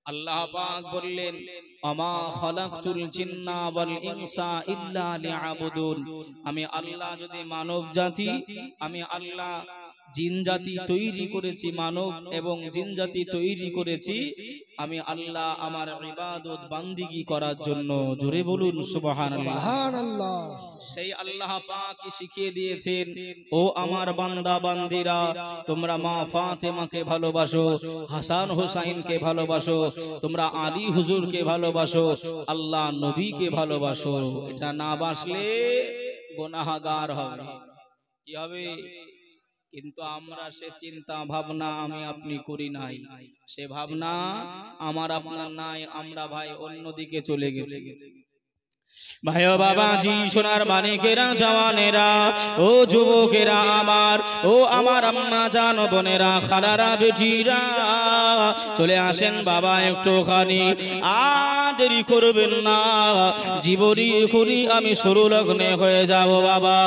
আল্লাহ পাক বললেন, আমা খালাকতুল জিন্না ওয়াল ইনসা ইল্লা লিয়াবুদুন। আমি আল্লাহ যদি মানব জাতি, আমি আল্লাহ জিন জাতি তৈরি করেছি, মানব এবং জিন জাতি তৈরি করেছি আমি আল্লাহ আমার ইবাদত বান্দিগি করার জন্য। জোরে বলুন সুবহানাল্লাহ। সুবহানাল্লাহ। সেই আল্লাহ পাক শিখিয়ে দিয়েছেন, ও আমার বান্দা বান্দিরা, তোমরা মা ফাতেমাকে ভালোবাসো, হাসান হোসাইনকে ভালোবাসো, তোমরা আলী হুজুরকে ভালোবাসো, আল্লাহ নবীকে ভালোবাসো। এটা না বাসলে গুনাহগার হবে। কি হবে? কিন্তু আমরা সে চিন্তা ভাবনা আমি আপনি করি নাই, সে ভাবনা আমার আপনার নাই। আমরা ভাই অন্যদিকে চলে গেছি। ভাই ও বাবাজি, সোনার মানিকেরা, জওয়ানেরা, ও যুবকেরা আমার, ও আমার আম্মা জান, বোনেরা, খালারা, বেটিরা, চলে আসেন বাবা একটুখানি, আর দেরি করবেন না। জীবনী করি আমি শুরু লগ্নে হয়ে যাব বাবা।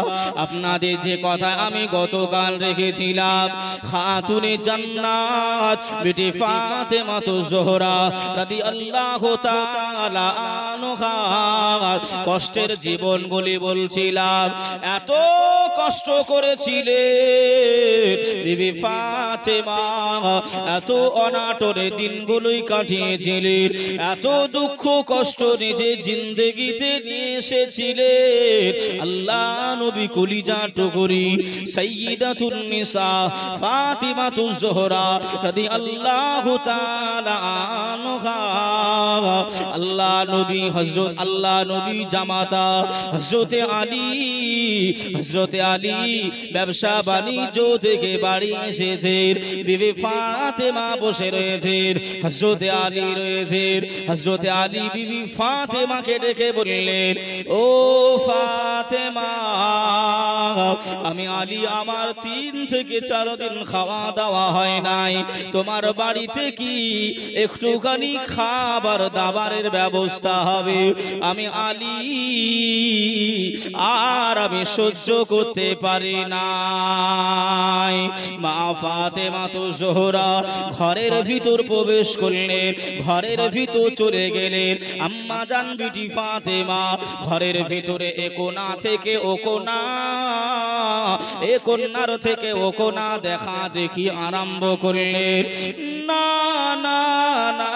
আপনাদের যে কথা আমি গতকাল রেখেছিলাম, খাতুনে জান্নাত বিটি ফাতেমা জোহরা রাদিয়াল্লাহু তাআলা আনহা কষ্টের জীবনগুলি বলছিলাম। এত কষ্ট করেছিলেন বিবি ফাতেমা, এত অনাটনে দিনগুলোই কাটিয়েছিলেন, এত দুঃখ কষ্ট নিজে জিন্দেগিতে নিয়ে এসেছিলেন। আল্লাহ নবী কলিজা টুকরি সাইয়্যিদাতুন নিসা ফাতিমাতুজ জোহরা রাদিয়াল্লাহু তাআলা আনহা, আল্লাহ নবী হযরত আল্লাহ নবী জামাতা হযরতে আলী ব্যবসা বাণিজ্য থেকে বাড়ি এসেছেন। বিবি ফাতেমা বসে রয়েছেন, হযরতে আলী রয়েছেন। হযরতে আলী বিবি ফাতেমাকে ডেকে বললেন, ও ফাতেমা, আমি আলী, আমার 3 থেকে 4 দিন খাওয়া দাওয়া হয় নাই, তোমার বাড়িতে কি একটুখানি খাবার দাবারের ব্যবস্থা হবে? আমি আলী আর আমি সহ্য করতে পারি না। মা ফাতেমা তো জোহরা ঘরের ভিতর প্রবেশ করলেন, ঘরের ভিতর চলে গেলেন। আম্মা জান বিটি ফাতেমা ঘরের ভিতরে এ কোণা থেকে ও কোণা, এ কোণার থেকে ও কোণা দেখা দেখি আরম্ভ করলেন। না না না,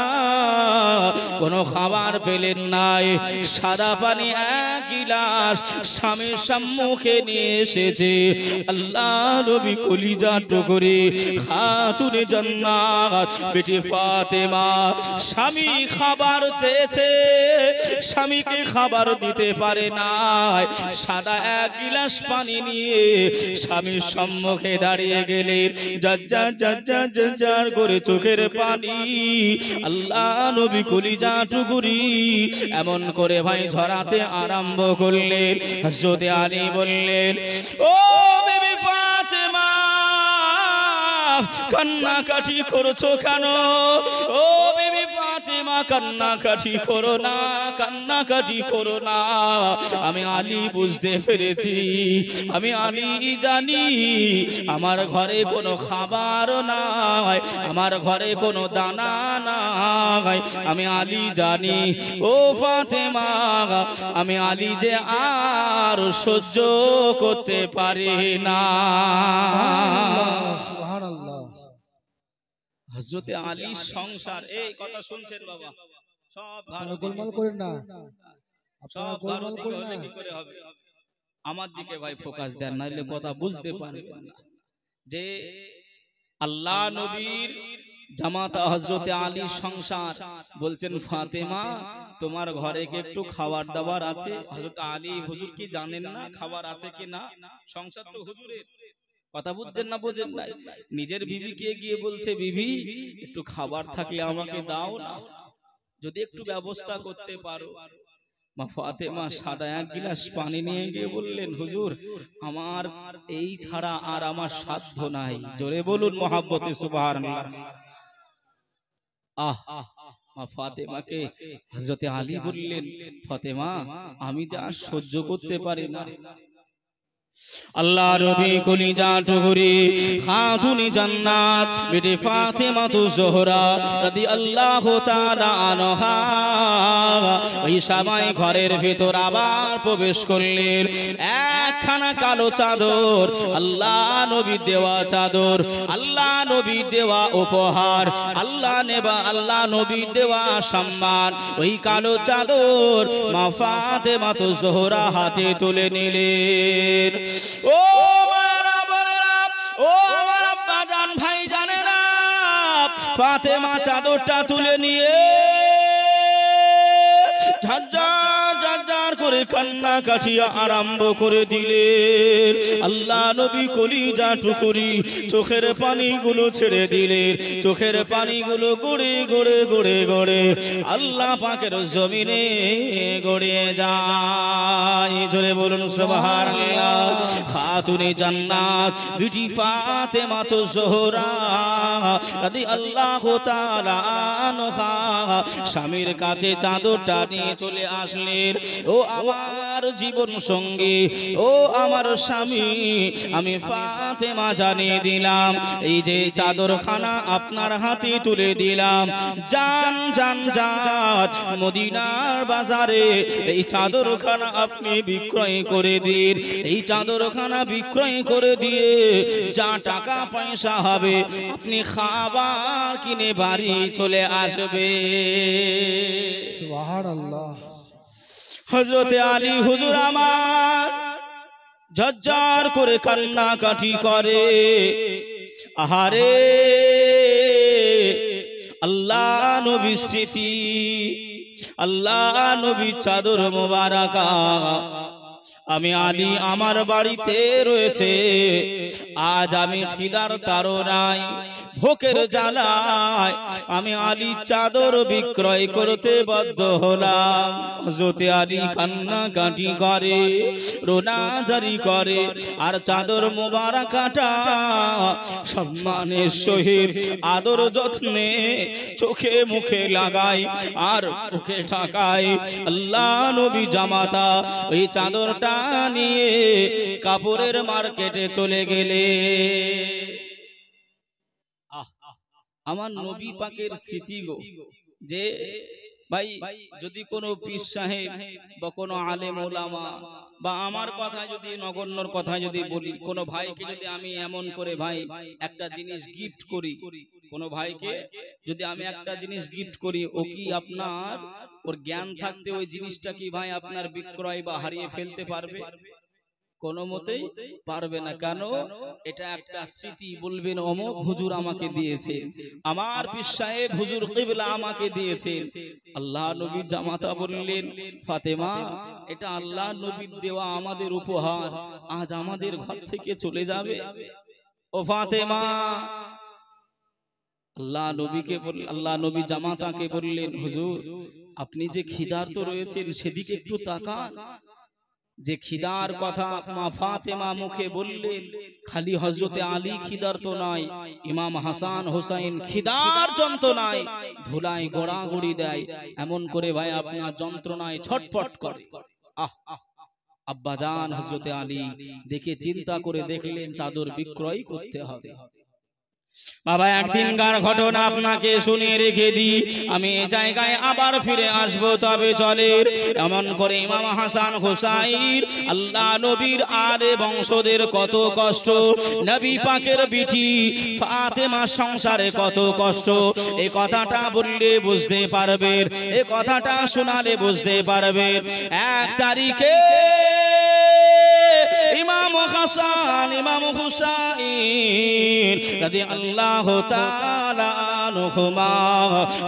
কোনো খাবার পেলেন নাই। সাদা পানি 1 গিলাস স্বামীর সম্মুখে নিয়ে এসেছে। আল্লাহ নবী কলিজা টুকরি খাতুনে জান্নাত বিটি ফাতেমা, স্বামী খাবার চেয়েছে, স্বামীকে খাবার দিতে পারে নাই। সাদা 1 গিলাস পানি নিয়ে স্বামীর সম্মুখে দাঁড়িয়ে গেলেন। জার করে চোখের পানি আল্লাহ নবী কলিজা টুকরি এমন করে ভাই ঝরাতে আরম্ভ করলেন। হযরতে আলী বললেন, ও বিবি ফাতেমা, কান্নাকাটি করছো কেন? ও বিবি ফাতেমা, কান্নাকাটি করো না, কান্নাকাটি করো না। আমি আলী বুঝতে পেরেছি, আমি আলী জানি আমার ঘরে কোনো খাবার নাই, আমার ঘরে কোনো দানা নাই। আমি আলী জানি, ও ফাতেমা, আমি আলী যে আর সহ্য করতে পারি না। সুবহানাল্লাহ। হযরতে আলী সংসার, এই কথা শুনছেন বাবা, সব গোলমাল করেন না, সব গোলমাল করলে কি করে হবে? আমার দিকে ভাই ফোকাস দেন, নাইলে কথা বুঝতে পারবেন না। যে আল্লাহ নবীর জামাতা হযরতে আলী সংসার, বলছেন ফাতেমা, তোমার ঘরে কি একটু খাবার দাবার আছে? হযরত আলী হুজুর কি জানেন না খাবার আছে কি না? সংসার তো হুজুরের। কথা বুঝছেন না? বোঝেন না? নিজের বিবিকে গিয়ে বলছে, বিবি একটু খাবার থাকলে আমাকে দাও না, যদি একটু ব্যবস্থা করতে পারো। মা ফাতেমা সাদা 1 গিলাস পানি নিয়ে গিয়ে বললেন, হুজুর, আমার এই ছাড়া আর আমার সাধ্য নাই। জোরে বলুন মহাব্বতে সুবহানাল্লাহ। আহ, মা ফাতেমাকে হযরতে আলী বললেন, ফাতেমা, আমি যা সহ্য করতে পারি না, আল্লাহ নবী কলিজা টুকরি খাতুনে জান্নাত বিটি ফাতেমা জোহরা রাদিয়াল্লাহু তাআলা আনহা ওই সময় ঘরের ভিতর আবার প্রবেশ করলেন। একখানা কালো চাদর, আল্লাহ নবী দেওয়া চাদর, আল্লাহ নবী দেওয়া উপহার, আল্লাহ নবী দেওয়া সম্মান, ওই কালো চাদর মা ফাতেমা জোহরা হাতে তুলে নিলেন। ও মারা বোনেরা, ও আমার আব্বা জান ভাই জানেরা, ফাতেমা চাদরটা তুলে নিয়ে ঝাঁঝার করে কান্না কাটিয়া আরম্ভ করে দিলেন। আল্লাহ নবী কলিজা টুকরি চোখের পানিগুলো ছেড়ে দিলেন। চোখের পানিগুলো গড়ে গড়ে গড়ে গড়ে আল্লাহ পাকের জমিনে গড়িয়ে যায়। জোরে বলুন সুবহানাল্লাহ। খাতুনে জান্নাত বিটি ফাতেমা জোহরা রাদিয়াল্লাহু তাআলা আনহা স্বামীর কাছে চাদরটা নিয়ে চলে আসলেন। ও আমার জীবন সঙ্গী, ও আমার স্বামী, আমি ফাতেমা জানিয়ে দিলাম, এই যে চাদরখানা আপনার হাতে তুলে দিলাম, যান যান যান মদিনার বাজারে এই চাদরখানা আপনি বিক্রয় করে দিন। এই চাদরখানা বিক্রয় করে দিয়ে যা টাকা পয়সা হবে আপনি খাবার কিনে বাড়ি চলে আসবে। সুবহানাল্লাহ। হযরতে আলী হুজুর আমার ঝরঝর করে কান্নাকাটি করে। আহারে আল্লাহ নবী স্মৃতি, আল্লাহ নবী চাদর মোবারকা আমি আলী আমার বাড়িতে রয়েছে। আজ আমি খিদার তাড়নায় ভোকের জ্বালায় আমি আলী চাদর বিক্রয় করতে বাধ্য হলাম। হযরতে আলী কান্নাকাটি করে, রোনাজারি করে, আর চাদর মোবারকাটা সম্মানের সহিত আদর যত্নে চোখে মুখে লাগাই আর মুখে ঢাকাই। আল্লাহ নবী জামাতা ওই চাদরটা নিয়ে কাপড়ের মার্কেটে চলে গেলে। আমার নবী পাকের স্মৃতি গো, যে ভাই যদি কোনো পীর সাহেব বা কোনো আলেম ওলামা বা আমার কথা যদি নগণ্যর কথা যদি বলি, কোনো ভাইকে যদি আমি এমন করে ভাই একটা জিনিস গিফট করি, কোনো ভাইকে যদি আমি একটা জিনিস গিফট করি, ও কি আপনার ওর জ্ঞান থাকতে ওই জিনিসটা কি ভাই আপনার বিক্রয় বা হারিয়ে ফেলতে পারবে? কোনো মতেই পারবে না। কেন? এটা একটা স্মৃতি। বলবেন অমুক হুজুর আমাকে দিয়েছেন, আমার পীর সাহেব হুজুর কিবলা আমাকে দিয়েছেন। আল্লাহ নবী জামাতা বললেন, ফাতেমা এটা আল্লাহ নবীর দেওয়া আমাদের উপহার, আজ আমাদের ঘর থেকে চলে যাবে। ও ফাতেমা, আল্লাহ নবীকে বললেন, আল্লাহ নবী জামাতাকে বললেন, হুজুর আপনি যে খিদার্ত রয়েছেন সেদিকে একটু তাকান। যে খিদার কথা মা ফাতেমা মুখে বললেন, খালি হযরতে আলী খিদার্ত নয়, ইমাম হাসান হোসেন খিদার যন্ত্রণায় ধুলায় গোড়াগড়ি দেয়, এমন করে ভাই আপনার যন্ত্রণায় ছটফট করে। আব্বাজান হযরতে আলী দেখে চিন্তা করে দেখলেন চাদর বিক্রয় করতে হবে। বাবা একদিনকার ঘটনা আপনাকে শুনিয়ে রেখে দিই, আমি এই জায়গায় আবার ফিরে আসব, তবে চলে। এমন করে ইমাম হাসান হোসাইন আল্লাহ নবীর আলে বংশদের কত কষ্ট, নবী পাকের বিটি ফাতেমা সংসারে কত কষ্ট, এই কথাটা বললে বুঝতে পারবেন, এই কথাটা শোনালে বুঝতে পারবেন। 1 তারিখে ইমাম হাসান ইমাম হুসাইন রাদিয়াল্লাহু তাআলা আনহুমা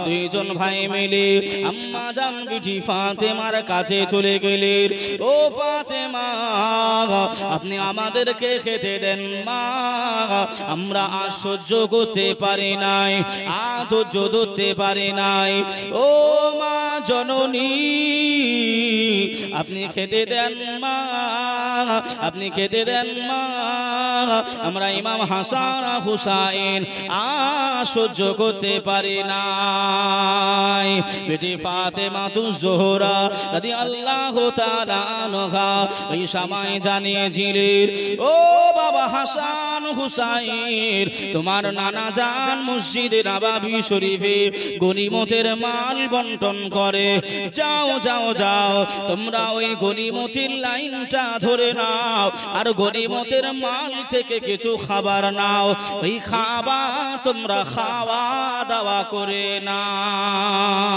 দুইজন ভাই মিলে আম্মা জান বিটি ফাতেমার কাছে চলে গেলেন। ও ফাতেমা, আপনি আমাদেরকে খেতে দেন মা, আমরা আর সহ্য করতে পারি নাই, আর ধৈর্য ধরতে পারি নাই। ও মা জননী, আপনি খেতে দেন মা, আপনি খেতে দেন মা, আমরা ইমাম হাসান হুসাইন সহ্য করতে পারি নাই। বেটি ফাতেমা জোহরা রাদিয়াল্লাহু তাআলা আনহা ওই সময় জানিয়েছিলেন, ও বাবা হাসান হুসাইন, তোমার নানা জান মসজিদে নববী শরীফে গনিমতের মাল বন্টন করে, যাও যাও যাও তোমরা ওই গনিমতের লাইনটা ধরে নাও আর গনিমতের মাল থেকে কিছু খাবার নাও, ওই খাবার তোমরা খাওয়া দাওয়া করে নাও।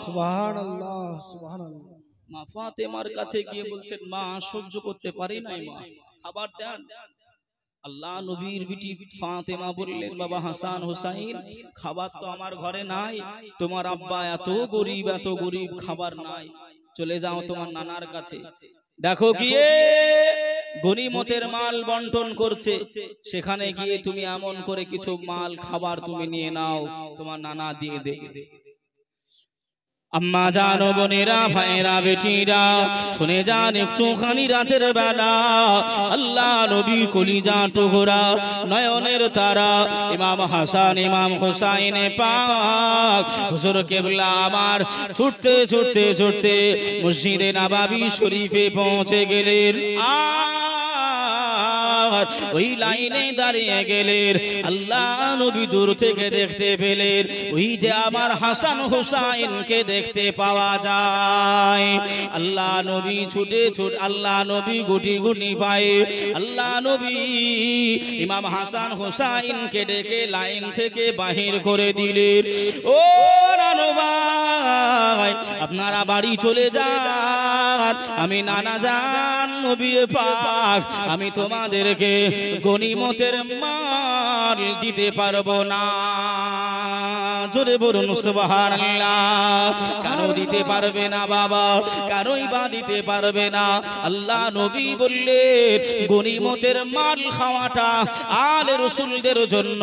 সুবহানাল্লাহ সুবহানাল্লাহ। মা ফাতেমার কাছে গিয়ে বলছেন, মা সহ্য করতে পারি নাই, মা খাবার দেন। আল্লাহ নবীর বিটি ফাতেমা বললেন, বাবা হাসান হুসাইন, খাবার তো আমার ঘরে নাই, তোমার আব্বা এত গরিব খাবার নাই, চলে যাও তোমার নানার কাছে, দেখো গিয়ে গনিমতের মাল বন্টন করছে, সেখানে গিয়ে তুমি এমন করে কিছু মাল খাবার তুমি নিয়ে নাও, তোমার নানা দিয়ে দেবে। আম্মা জানো বোনেরা ভাইরা বেটিরা শুনে যান একটুখানি রাতের বেলা আল্লাহ নবী কলিজা টুকরা নয়নের তারা ইমাম হাসান ইমাম হুসাইন পাক হুজুর কেবলা আমার ছুটতে ছুটতে ছুটতে মসজিদে নববী শরীফে পৌঁছে গেলেন। ওই লাইনে দাঁড়িয়ে গেলেন, আল্লাহ নবী দূর থেকে দেখতে পেলেন ওই যে আমার হাসান হুসাইনকে দেখতে পাওয়া যায়। আল্লাহ নবী ছুটে আল্লাহ নবী গুটি গুটি পায়ে আল্লাহ নবী ইমাম হাসান হুসাইনকে ডেকে লাইন থেকে বাহির করে দিলেন। ও নানু ভাই, আপনারা বাড়ি চলে যান, আমি নানা জান নবী পাক আমি তোমাদেরকে গনিমতের মাল দিতে পারবো না। জোরে বলুন সুবহানাল্লাহ। কেন দিতে পারবে না বাবা, কেনই বা দিতে পারবে না? আল্লাহ নবী বললেন গনিমতের মাল খাওয়াটা আলে রাসূলদের জন্য,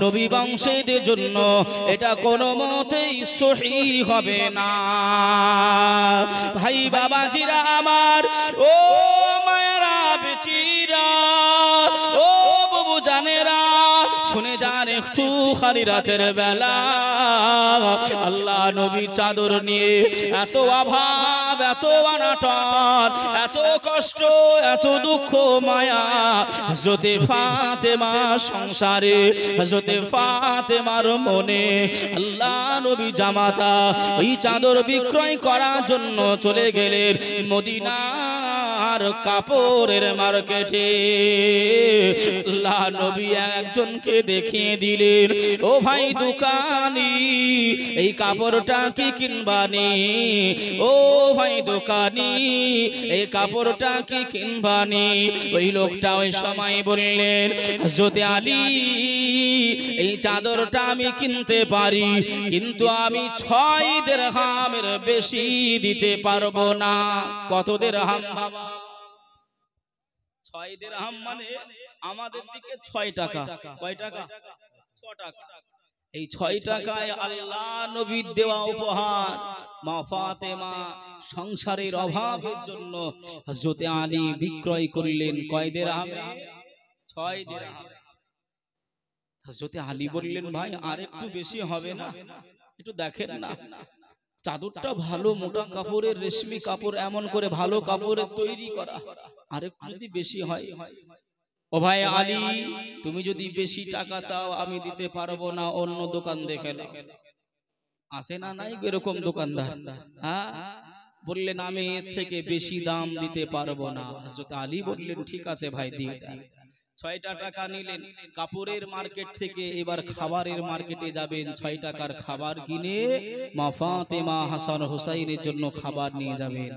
নবী বংশীদের জন্য এটা কোনো মতেই সহিহ হবে না। ভাই বাবাজিরা আমার, ও মায়েরা বেটিরা, ও বাবু জানেরা, শুনে যান একটু খালি রাতের বেলা আল্লাহ নবী চাদর নিয়ে এত অভাব, এত অনাটন, এত কষ্ট, এত দুঃখ মায়া হযরতে ফাতেমা সংসারে, হযরতে ফাতেমার মনে আল্লাহ নবী জামাতা ওই চাদর বিক্রয় করার জন্য চলে গেলেন মদিনার কাপড়ের মার্কেটে। আল্লাহ নবী একজনকে দেখিয়ে দিলেন, ও ভাই দোকানি, এই কাপড়টা কি কিনবানি? ও ভাই দোকানি, এই কাপড়টা কি কিনবানি? ওই লোকটা ওই সময় বললেন, হযরতে আলী, এই চাদরটা আমি কিনতে পারি, কিন্তু আমি 6 দিরহামের বেশি দিতে পারবো না। কত দিরহাম বাবা? 6 দিরহাম মানে আমাদের দিকে 6 টাকা। কয় টাকা? 6 টাকা। এই 6 টাকায় আল্লাহ নবীর দেওয়া উপহার মা ফাতেমা সংসারের অভাবের জন্য হযরতে আলী বিক্রয় করলেন কয় দিরহামে? 6 দিরহাম। হযরতে আলী বললেন, ভাই আর একটু বেশি হবে না? একটু দেখেন না, চাদরটা ভালো মোটা কাপড়ের, রেশমি কাপড়, এমন করে ভালো কাপড়ের তৈরি করা, আর একটু যদি বেশি হয়। ও ভাই আলী, তুমি যদি বেশি টাকা চাও আমি দিতে পারবো না, অন্য দোকান দেখে নাও। আছে না নাই এরকম দোকানদার? হ্যাঁ, বললেন আমি এর থেকে বেশি দাম দিতে পারবো না। হযরত আলী বললেন, ঠিক আছে ভাই দিয়ে দেন। 6টা টাকা নিলেন কাপড়ের মার্কেট থেকে। এবার খাবারের মার্কেটে যাবেন, 6 টাকার খাবার কিনে মা ফাতেমা হাসান হুসাইনের জন্য খাবার নিয়ে যাবেন।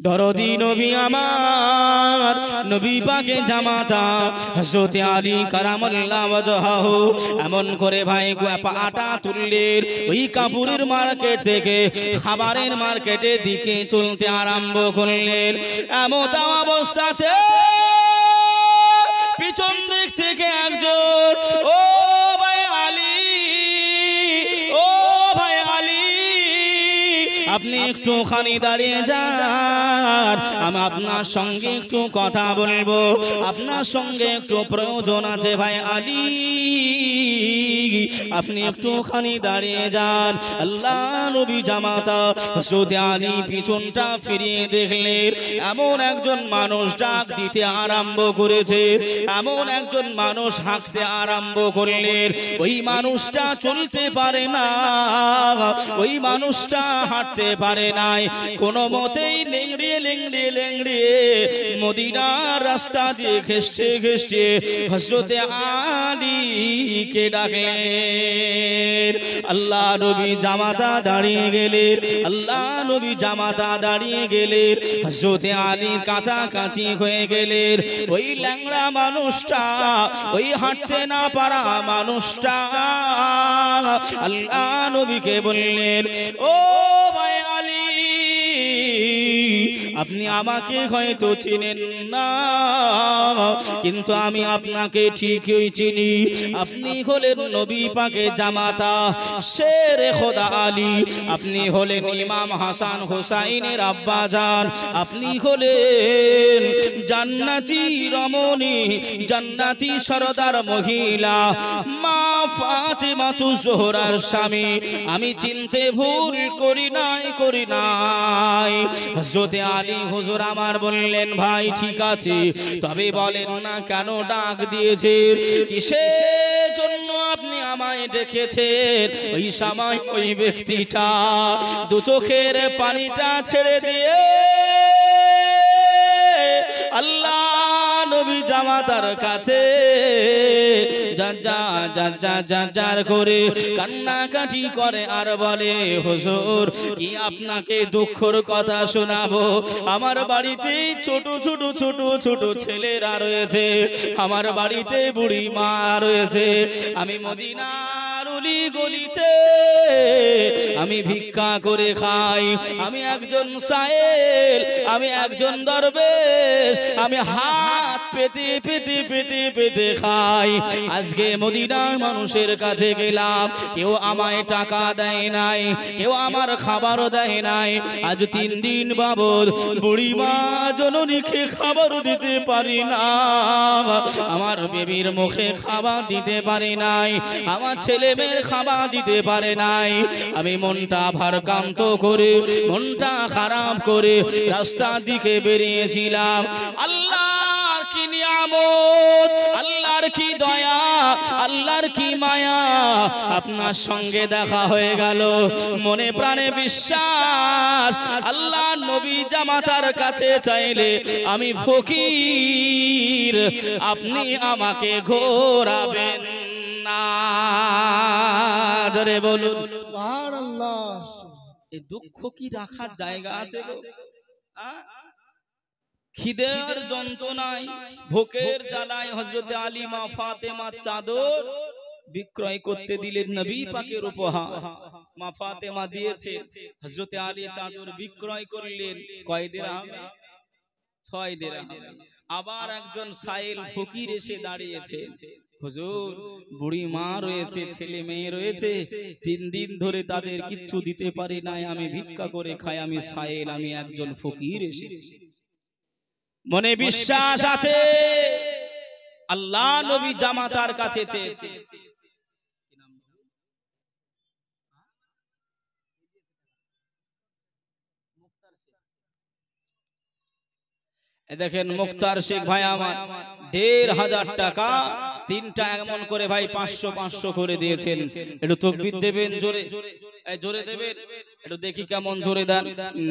দরদি নবী আমার, নবী পাকে জামাতা হযরতে আলী কারামাল্লাহু ওয়াজহাহু এমন করে ভাই আটা তুললেন, ওই কাপড়ের মার্কেট থেকে খাবারের মার্কেটের দিকে চলতে আরম্ভ করলেন। এমন অবস্থাতে পিছন দিক থেকে একজন, ও ভাই আলী, ও ভাই আলী, আপনি একটুখানি দাঁড়িয়ে যান, আমি আপনার সঙ্গে একটু কথা বলবো, আপনার সঙ্গে একটু প্রয়োজন আছে ভাই আলী। আপনি একটুখানি দাঁড়িয়ে যান। আল্লাহ নবী জামাতা হযরত আলী পিছনটা ফিরিয়ে দেখলেন এমন একজন মানুষ ডাক দিতে আরম্ভ করেছে, এমন একজন মানুষ হাঁকতে আরম্ভ করলেন। ওই মানুষটা চলতে পারে না, ওই মানুষটা হাঁটতে পারে নাই, কোনো মতেই লেংড়িয়ে লেংড়িয়ে লেংড়িয়ে মদিনার রাস্তা দিয়ে ঘেঁষতে ঘেঁষতে হযরত আলীকে ডাকলেন। আল্লাহ নবী জামাতা দাঁড়িয়ে গেলেন, আল্লাহ নবী জামাতা দাঁড়িয়ে গেলেন, হযরত আলী কাছাকাছি হয়ে গেলেন। ওই ল্যাংড়া মানুষটা, ওই হাঁটতে না পারা মানুষটা আল্লাহ নবীকে বললেন, ও ভাই আলী, আপনি আমাকে হয়তো চিনেন না, কিন্তু আমি আপনাকে ঠিকই চিনি। আপনি হলেন নবী পাকের জামাতা শেরে খোদা আলী, আপনি হলেন ইমাম হাসান হোসাইনের আব্বাজান, আপনি হলেন জান্নাতি রমণী, জান্নাতি সরদার মহিলা মা ফাতেমাতুজ জোহরার স্বামী। আমি চিনতে ভুল করি নাই, করি নাই। হযরত আলী হুজুর আমার বললেন, ভাই ঠিক আছে, তবে বলেন না কেন ডাক দিয়েছেন, কিসের জন্য আপনি আমায় ডেকেছেন? ওই সময় ওই ব্যক্তিটা দু চোখের পানিটা ছেড়ে দিয়ে আল্লাহ নবী জামাতার কাছে যার করে কান্নাকাটি করে আর বলে, হুজুর কি আপনাকে দুঃখের কথা শোনাবো? আমার বাড়িতে ছোট ছোট ছোট ছোট ছেলেরা রয়েছে, আমার বাড়িতে বুড়ি মা রয়েছে, আমি মদিনার অলি গলিতে আমি ভিক্ষা করে খাই, আমি একজন সায়েল, আমি একজন দরবেশ, আমি হাত পেতে পেতে পেতে পেতে খাই। আজকে মদিনার মানুষের কাছে গেলাম, কেউ আমায় টাকা দেয় নাই, কেউ আমার খাবারও দেয় নাই। আজ 3 দিন বাবদ বুড়ি মা জননীকে খাবারও দিতে পারি না, আমার বেবির মুখে খাবার দিতে পারি নাই, আমার ছেলে মেয়ের খাবার দিতে পারে নাই। আমি মনটা ভারাক্রান্ত করে, মনটা খারাপ করে রাস্তার দিকে বেরিয়েছিলাম। আল্লাহর কি নিয়ামত, আল্লাহর কি দয়া, আল্লাহর কি মায়া, আপনার সঙ্গে দেখা হয়ে গেল। মনে প্রাণে বিশ্বাস, আল্লাহ নবী জামাতার কাছে চাইলে আমি ফকির, আপনি আমাকে ঘোরাবেন না। জোরে বলুন সুবহানাল্লাহ। এই দুঃখ কি রাখার জায়গা আছে গো? খিদের যন্ত্রণায়, ভোকের জ্বালায় হযরত আলী মা ফাতেমার চাদর বিক্রয় করতে দিলেন নবী পাকের উপহার। মা ফাতেমা দিয়েছে, হযরত আলী চাদর বিক্রয় করলেন কয় দিরহামে? 6 দিরহামে। আবার একজন সাইল ফকির এসে দাঁড়িয়েছে, হুজুর বুড়ি মা রয়েছে, ছেলে মেয়ে রয়েছে, 3 দিন ধরে তাদের কিচ্ছু দিতে পারি নাই, আমি ভিক্ষা করে খাই, আমি সাইল, আমি একজন ফকির এসেছি। মনে বিশ্বাস আছে, আল্লাহ নবী জামাতার কাছে চেয়েছে। দেখেন মুক্তার শেখ ভাই আমার 1,500 টাকা, 3টা এমন করে ভাই 500 500 করে দিয়েছেন। একটু তাকবীর দেবেন জোরে, জোরে দেবেন, একটু দেখি কেমন জোরে দেন।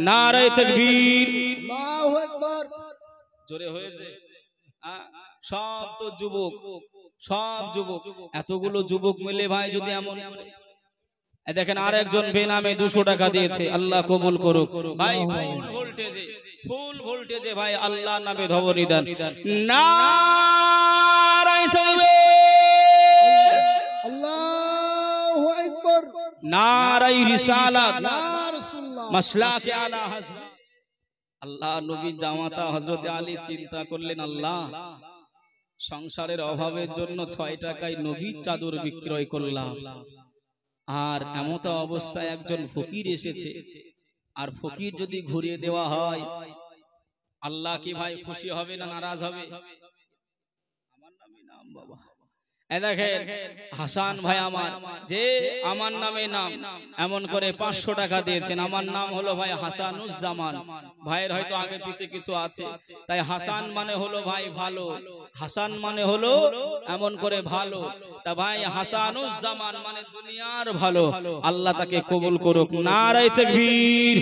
নারে তাকবীর, আল্লাহু আকবার। জোরে হয়েছে? সব তো যুবক, সব যুবক, এতগুলো যুবক মিলে ভাই যদি এমন। দেখেন আর একজন বেনামে 200 টাকা দিয়েছে, আল্লাহ কবুল করুক ভাই। ফুল ভোল্টেজে, ফুল ভোল্টেজে ভাই আল্লাহ নামে ধবনি দেন। নারায়ে তাকবীর, আল্লাহু আকবার, নারায়ে রিসালাত, ইয়া রাসূলুল্লাহ, মাসলাকে আলা হাজরত। আল্লাহ নবী জামাতা হযরত আলী চিন্তা করলেন, আল্লাহ সংসারের অভাবের জন্য 6 টাকায় নবীর চাদর বিক্রয় করলাম, আর এমত অবস্থায় একজন ফকির এসেছে, আর ফকির যদি ঘুরিয়ে দেওয়া হয় আল্লাহ কি ভাই খুশি হবে না নারাজ হবে? আমার নামই নাম বাবা। এই দেখেন হাসান ভাই আমার, যে আমার নামে নাম এমন করে 500 টাকা দিয়েছেন। আমার নাম হলো ভাই হাসানুজ্জামান। ভাইয়ের হয়তো আগে পিছে কিছু আছে, তাই হাসান মানে হলো ভাই ভালো, হাসান মানে হলো এমন করে ভালো। তা ভাই হাসানুজ্জামান মানে দুনিয়ার ভালো। আল্লাহ তাকে কবুল করুক। নারায়ে তাকবীর,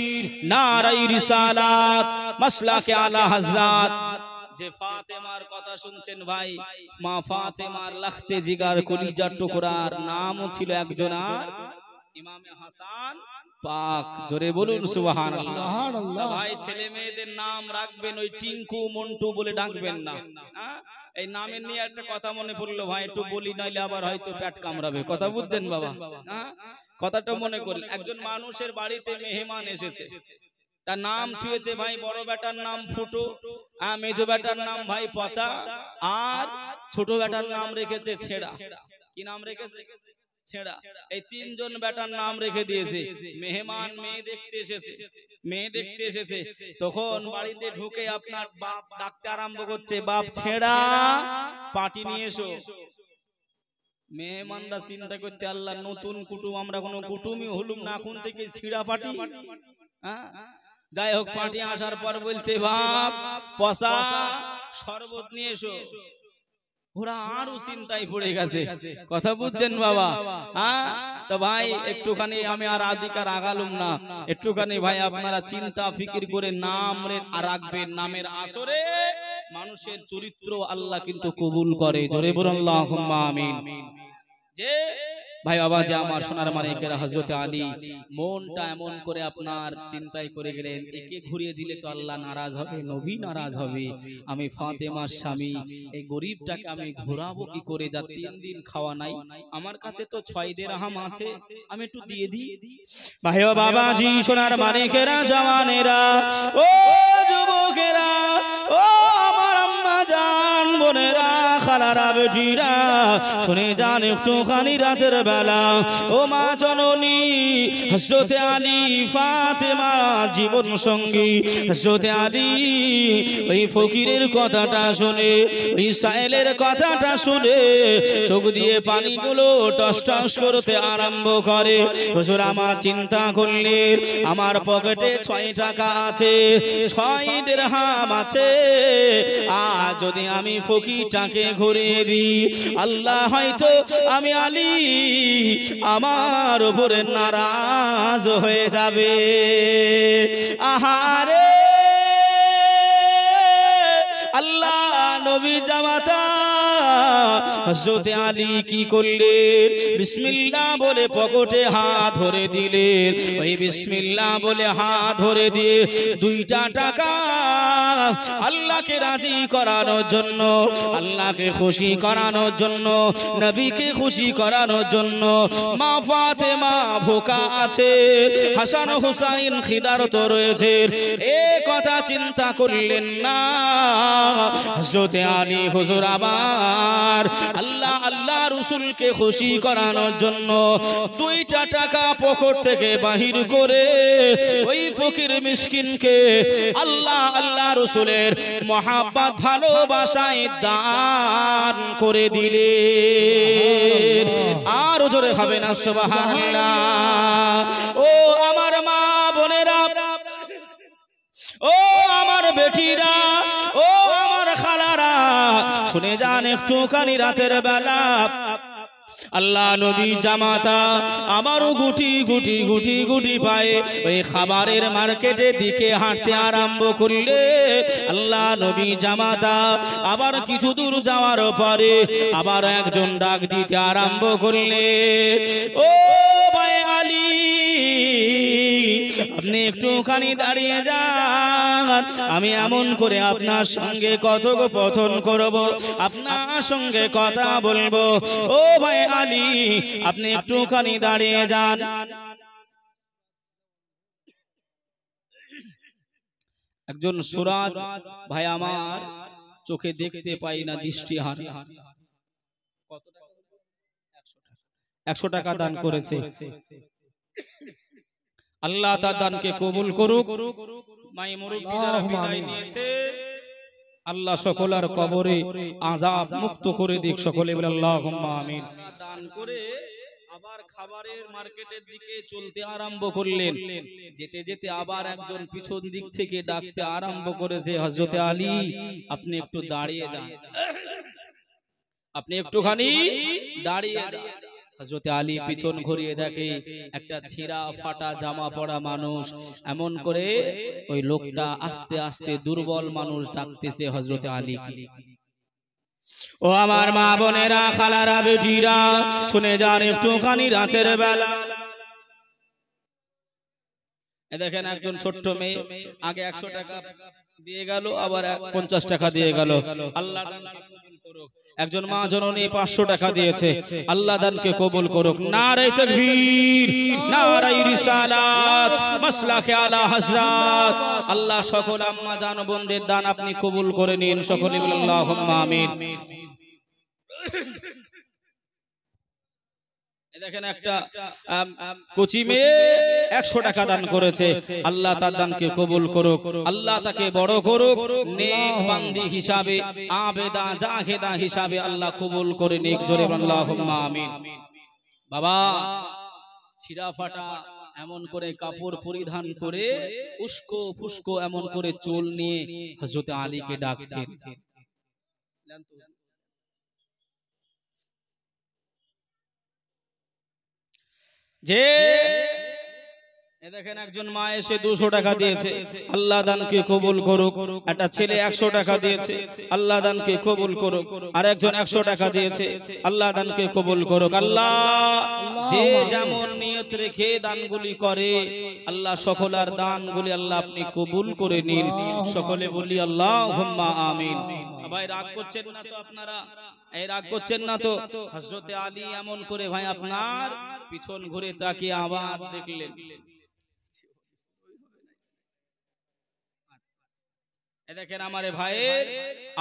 নারায়ে রিসালাত, মাসলাকে আলা হযরত। যে ফাতেমার কথা শুনছেন ভাই, মা ফাতেমার লাখতে জিগার কলিজার টুকরার নামও ছিল একজনার ইমামে হাসান পাক। জোরে বলুন সুবহানাল্লাহ। সুবহানাল্লাহ। ভাই ছেলে মেয়েদের নাম রাখবেন ওই টিঙ্কু মন্টু বলে ডাকবেন না। এই নামের নিয়ে একটা কথা মনে পড়লো ভাই, একটু বলি, নইলে আবার হয়তো পেট কামড়াবে। কথা বুঝছেন বাবা? কথাটা মনে করলেন। একজন মানুষের বাড়িতে মেহমান এসেছে, তার নাম থুয়েছে ভাই, বড় বেটার নাম ফুটো, মেজো বেটার নাম ভাই পচা, আর ছোট বেটার নাম রেখেছে ছেঁড়া। কি নাম রেখেছে? ছেঁড়া। এই 3 জন বেটার নাম রেখে দিয়েছে। মেহমান মেয়ে দেখতে এসেছে, তখন বাড়িতে ঢুকে আপনার বাপ ডাকতে আরম্ভ করছে, বাপ ছেঁড়া পাটি নিয়ে এসো। মেহমানরা চিন্তা করতে, আল্লাহ নতুন কুটুম, আমরা কোনো কুটুমই হলুম না, এখন থেকে ছিঁড়া পাটি। যাই হোক, পাটি আসার পর বলতে, বাপ পচা শরবত নিয়ে এসো। ওরা আরো চিন্তায় পড়ে গেছে। কথা বুঝছেন বাবা? তো ভাই একটুখানি আমি আর আদিকার আগালুম না, একটুখানি ভাই আপনারা চিন্তা ফিকির করে নাম রাখবেন। নামের আসরে মানুষের চরিত্র আল্লাহ কিন্তু কবুল করে। জোরে বলুন আল্লাহুম্মা আমিন। যে ভাই বাবা, যে আমার সোনার মানিকেরা হযরত আলী মনটা এমন করে আপনার চিন্তায় করে গেলেন, একে ঘুরিয়ে দিলে তো আল্লাহ নারাজ হবে, নবী নারাজ হবে। আমি ফাতেমার স্বামী, এই গরিবটাকে আমি ঘোরাবো কি করে? যা 3 দিন খাওয়া নাই, আমার কাছে তো 6 দিরহাম আছে, আমি একটু দিয়ে দিই। ভাই ও বাবাজি, সোনার মানিকেরা, জওয়ানেরা, ও যুবকেরা, ও আমার আম্মা জান, বোনেরা, খালারা, বেটিরা, শুনে যান একটুখানি রাতের বেলা। ও মা জননী হযরত আলী ফাতেমা জীবন সঙ্গী হযরত আলী ওই ফকিরের কথাটা শুনে, ওই সাইলের কথাটা শুনে চোখ দিয়ে পানিগুলো টস টস করতে আরম্ভ করে। হুজুর আমার চিন্তা করলেন, আমার পকেটে 6 টাকা আছে, 6 দিরহাম আছে, আর যদি আমি ফকিরটাকে ঘুরিয়ে দিই, আল্লাহ হয়তো আমি আলী আমার উপরে নারাজ হয়ে যাবে। আহারে আল্লাহ নবী জামাতা হযরত আলী কি করলেন? বিসমিল্লাহ বলে পকেটে হাত ধরে দিলেন। ওই বিসমিল্লাহ বলে হাত ধরে দিয়ে 2টা টাকা আল্লাহকে রাজি করানোর জন্য, আল্লাহকে খুশি করানোর জন্য, নবীকে খুশি করানোর জন্য, মা ফাতেমা ভোকা আছে, হাসান হুসাইন খিদারত রয়েছে, এ কথা চিন্তা করলেন না। হযরত আলী হুজুর আবার আল্লাহ রাসূলকে খুশি করানোর জন্য 2টা টাকা পকেট থেকে বাহির করে ওই ফকির মিসকিনকে আল্লাহ রাসূলের মহব্বত ভালোবাসায় দান করে দিলেন। আর জোরে হবে না সুবহানাল্লাহ। ও আমার মা বোনেরা, ও আমার বেটিরা, ও আমার খালারা, শুনে যান একটুখানি রাতের বেলা আল্লাহ নবী জামাতা আমারও গুটি গুটি গুটি গুটি পায়ে ওই খাবারের মার্কেটের দিকে হাঁটতে আরম্ভ করলে, আল্লাহ নবী জামাতা আবার কিছু দূর যাওয়ার পরে আবার একজন ডাক দিতে আরম্ভ করলে, ও ভাই আলী, আপনি একটুখানি দাঁড়িয়ে যান, আমি এমন করে আপনার সঙ্গে কথোপকথন করব, আপনার সঙ্গে কথা বলবো। ও ভাই আলী, আপনি একটুখানি দাঁড়িয়ে যান। একজন সুরাজ ভাই আমার, চোখে দেখতে পাই না, দৃষ্টিহার, 100 টাকা দান করেছে। আল্লাহ তার দানকে কবুল করুক। মাই মুরব্বি যারা বিদায় নিয়েছে, আল্লাহ সকলের কবরে আযাব মুক্ত করে দিক, সকলে বলে আল্লাহুম্মা আমিন। দান করে আবার খাবারের মার্কেটের দিকে চলতে আরম্ভ করলেন। যেতে যেতে আবার একজন পিছন দিক থেকে ডাকতে আরম্ভ করেছে, হযরতে আলী আপনি একটু দাঁড়িয়ে যান, আপনি একটুখানি দাঁড়িয়ে যান। হযরতে আলী পিছন ঘুরিয়ে দেখে একটা ছেঁড়া ফাটা জামা পরা মানুষ, এমন করে ওই লোকটা আস্তে আস্তে দুর্বল মানুষ ডাকতেছে হযরতে আলীকে। ও আমার মা বোনেরা, খালারা, বেটিরা, শুনে যান একটুখানি রাতের বেলা। এ দেখেন একজন ছোট্ট মেয়ে আগে 100 টাকা দিয়ে গেল, আবার 50 টাকা দিয়ে গেল। আল্লাহ দানকে কবুল করুক। একজন মা জননী 500 টাকা দিয়েছে, আল্লাহ দানকে কবুল করুক। নারে তাকবীর, নারে রিসালাত, মাসলাকে আলা হযরত। আল্লাহ সকল আম্মা জান বোনদের দান আপনি কবুল করে নিন, সকলে বলেন আল্লাহুম্মা আমিন। দেখেন একটা কোচি মেয়ে 100 টাকা দান করেছে, আল্লাহ তার দানকে কবুল করুক, আল্লাহ তাকে বড় করুক, নেক বান্দি হিসাবে, আবেদা জাহেদা হিসাবে আল্লাহ কবুল করে নিক, জোরে আল্লাহুম্মা আমিন। বাবা ছিঁড়া ফাটা এমন করে কাপড় পরিধান করে উস্কো ফুস্কো এমন করে চুল নিয়ে হযরতে আলীকে ডাকছেন। যে দেখেন একজন মা এসে 200 টাকা দিয়েছে, আল্লাহ দানকে কবুল করুক। একটা ছেলে 100 টাকা দিয়েছে, আল্লাহ দানকে কবুল করুক। আর একজন 100 টাকা দিয়েছে, আল্লাহ দানকে কবুল করুক। আল্লাহ যে যেমন নিয়ত রেখে দানগুলি করে, আল্লাহ সকলের দানগুলি আল্লাহ আপনি কবুল করে নিন, সকলে বলি আল্লাহুম্মা আমিন। ভাই রাগ করছেন না তো আপনারা? এই রাগ করছেন না তো? হযরতে আলী এমন করে ভাই আপনার পিছন ঘুরে তাকিয়ে আবার দেখলেন। দেখেন আমার ভাইয়ের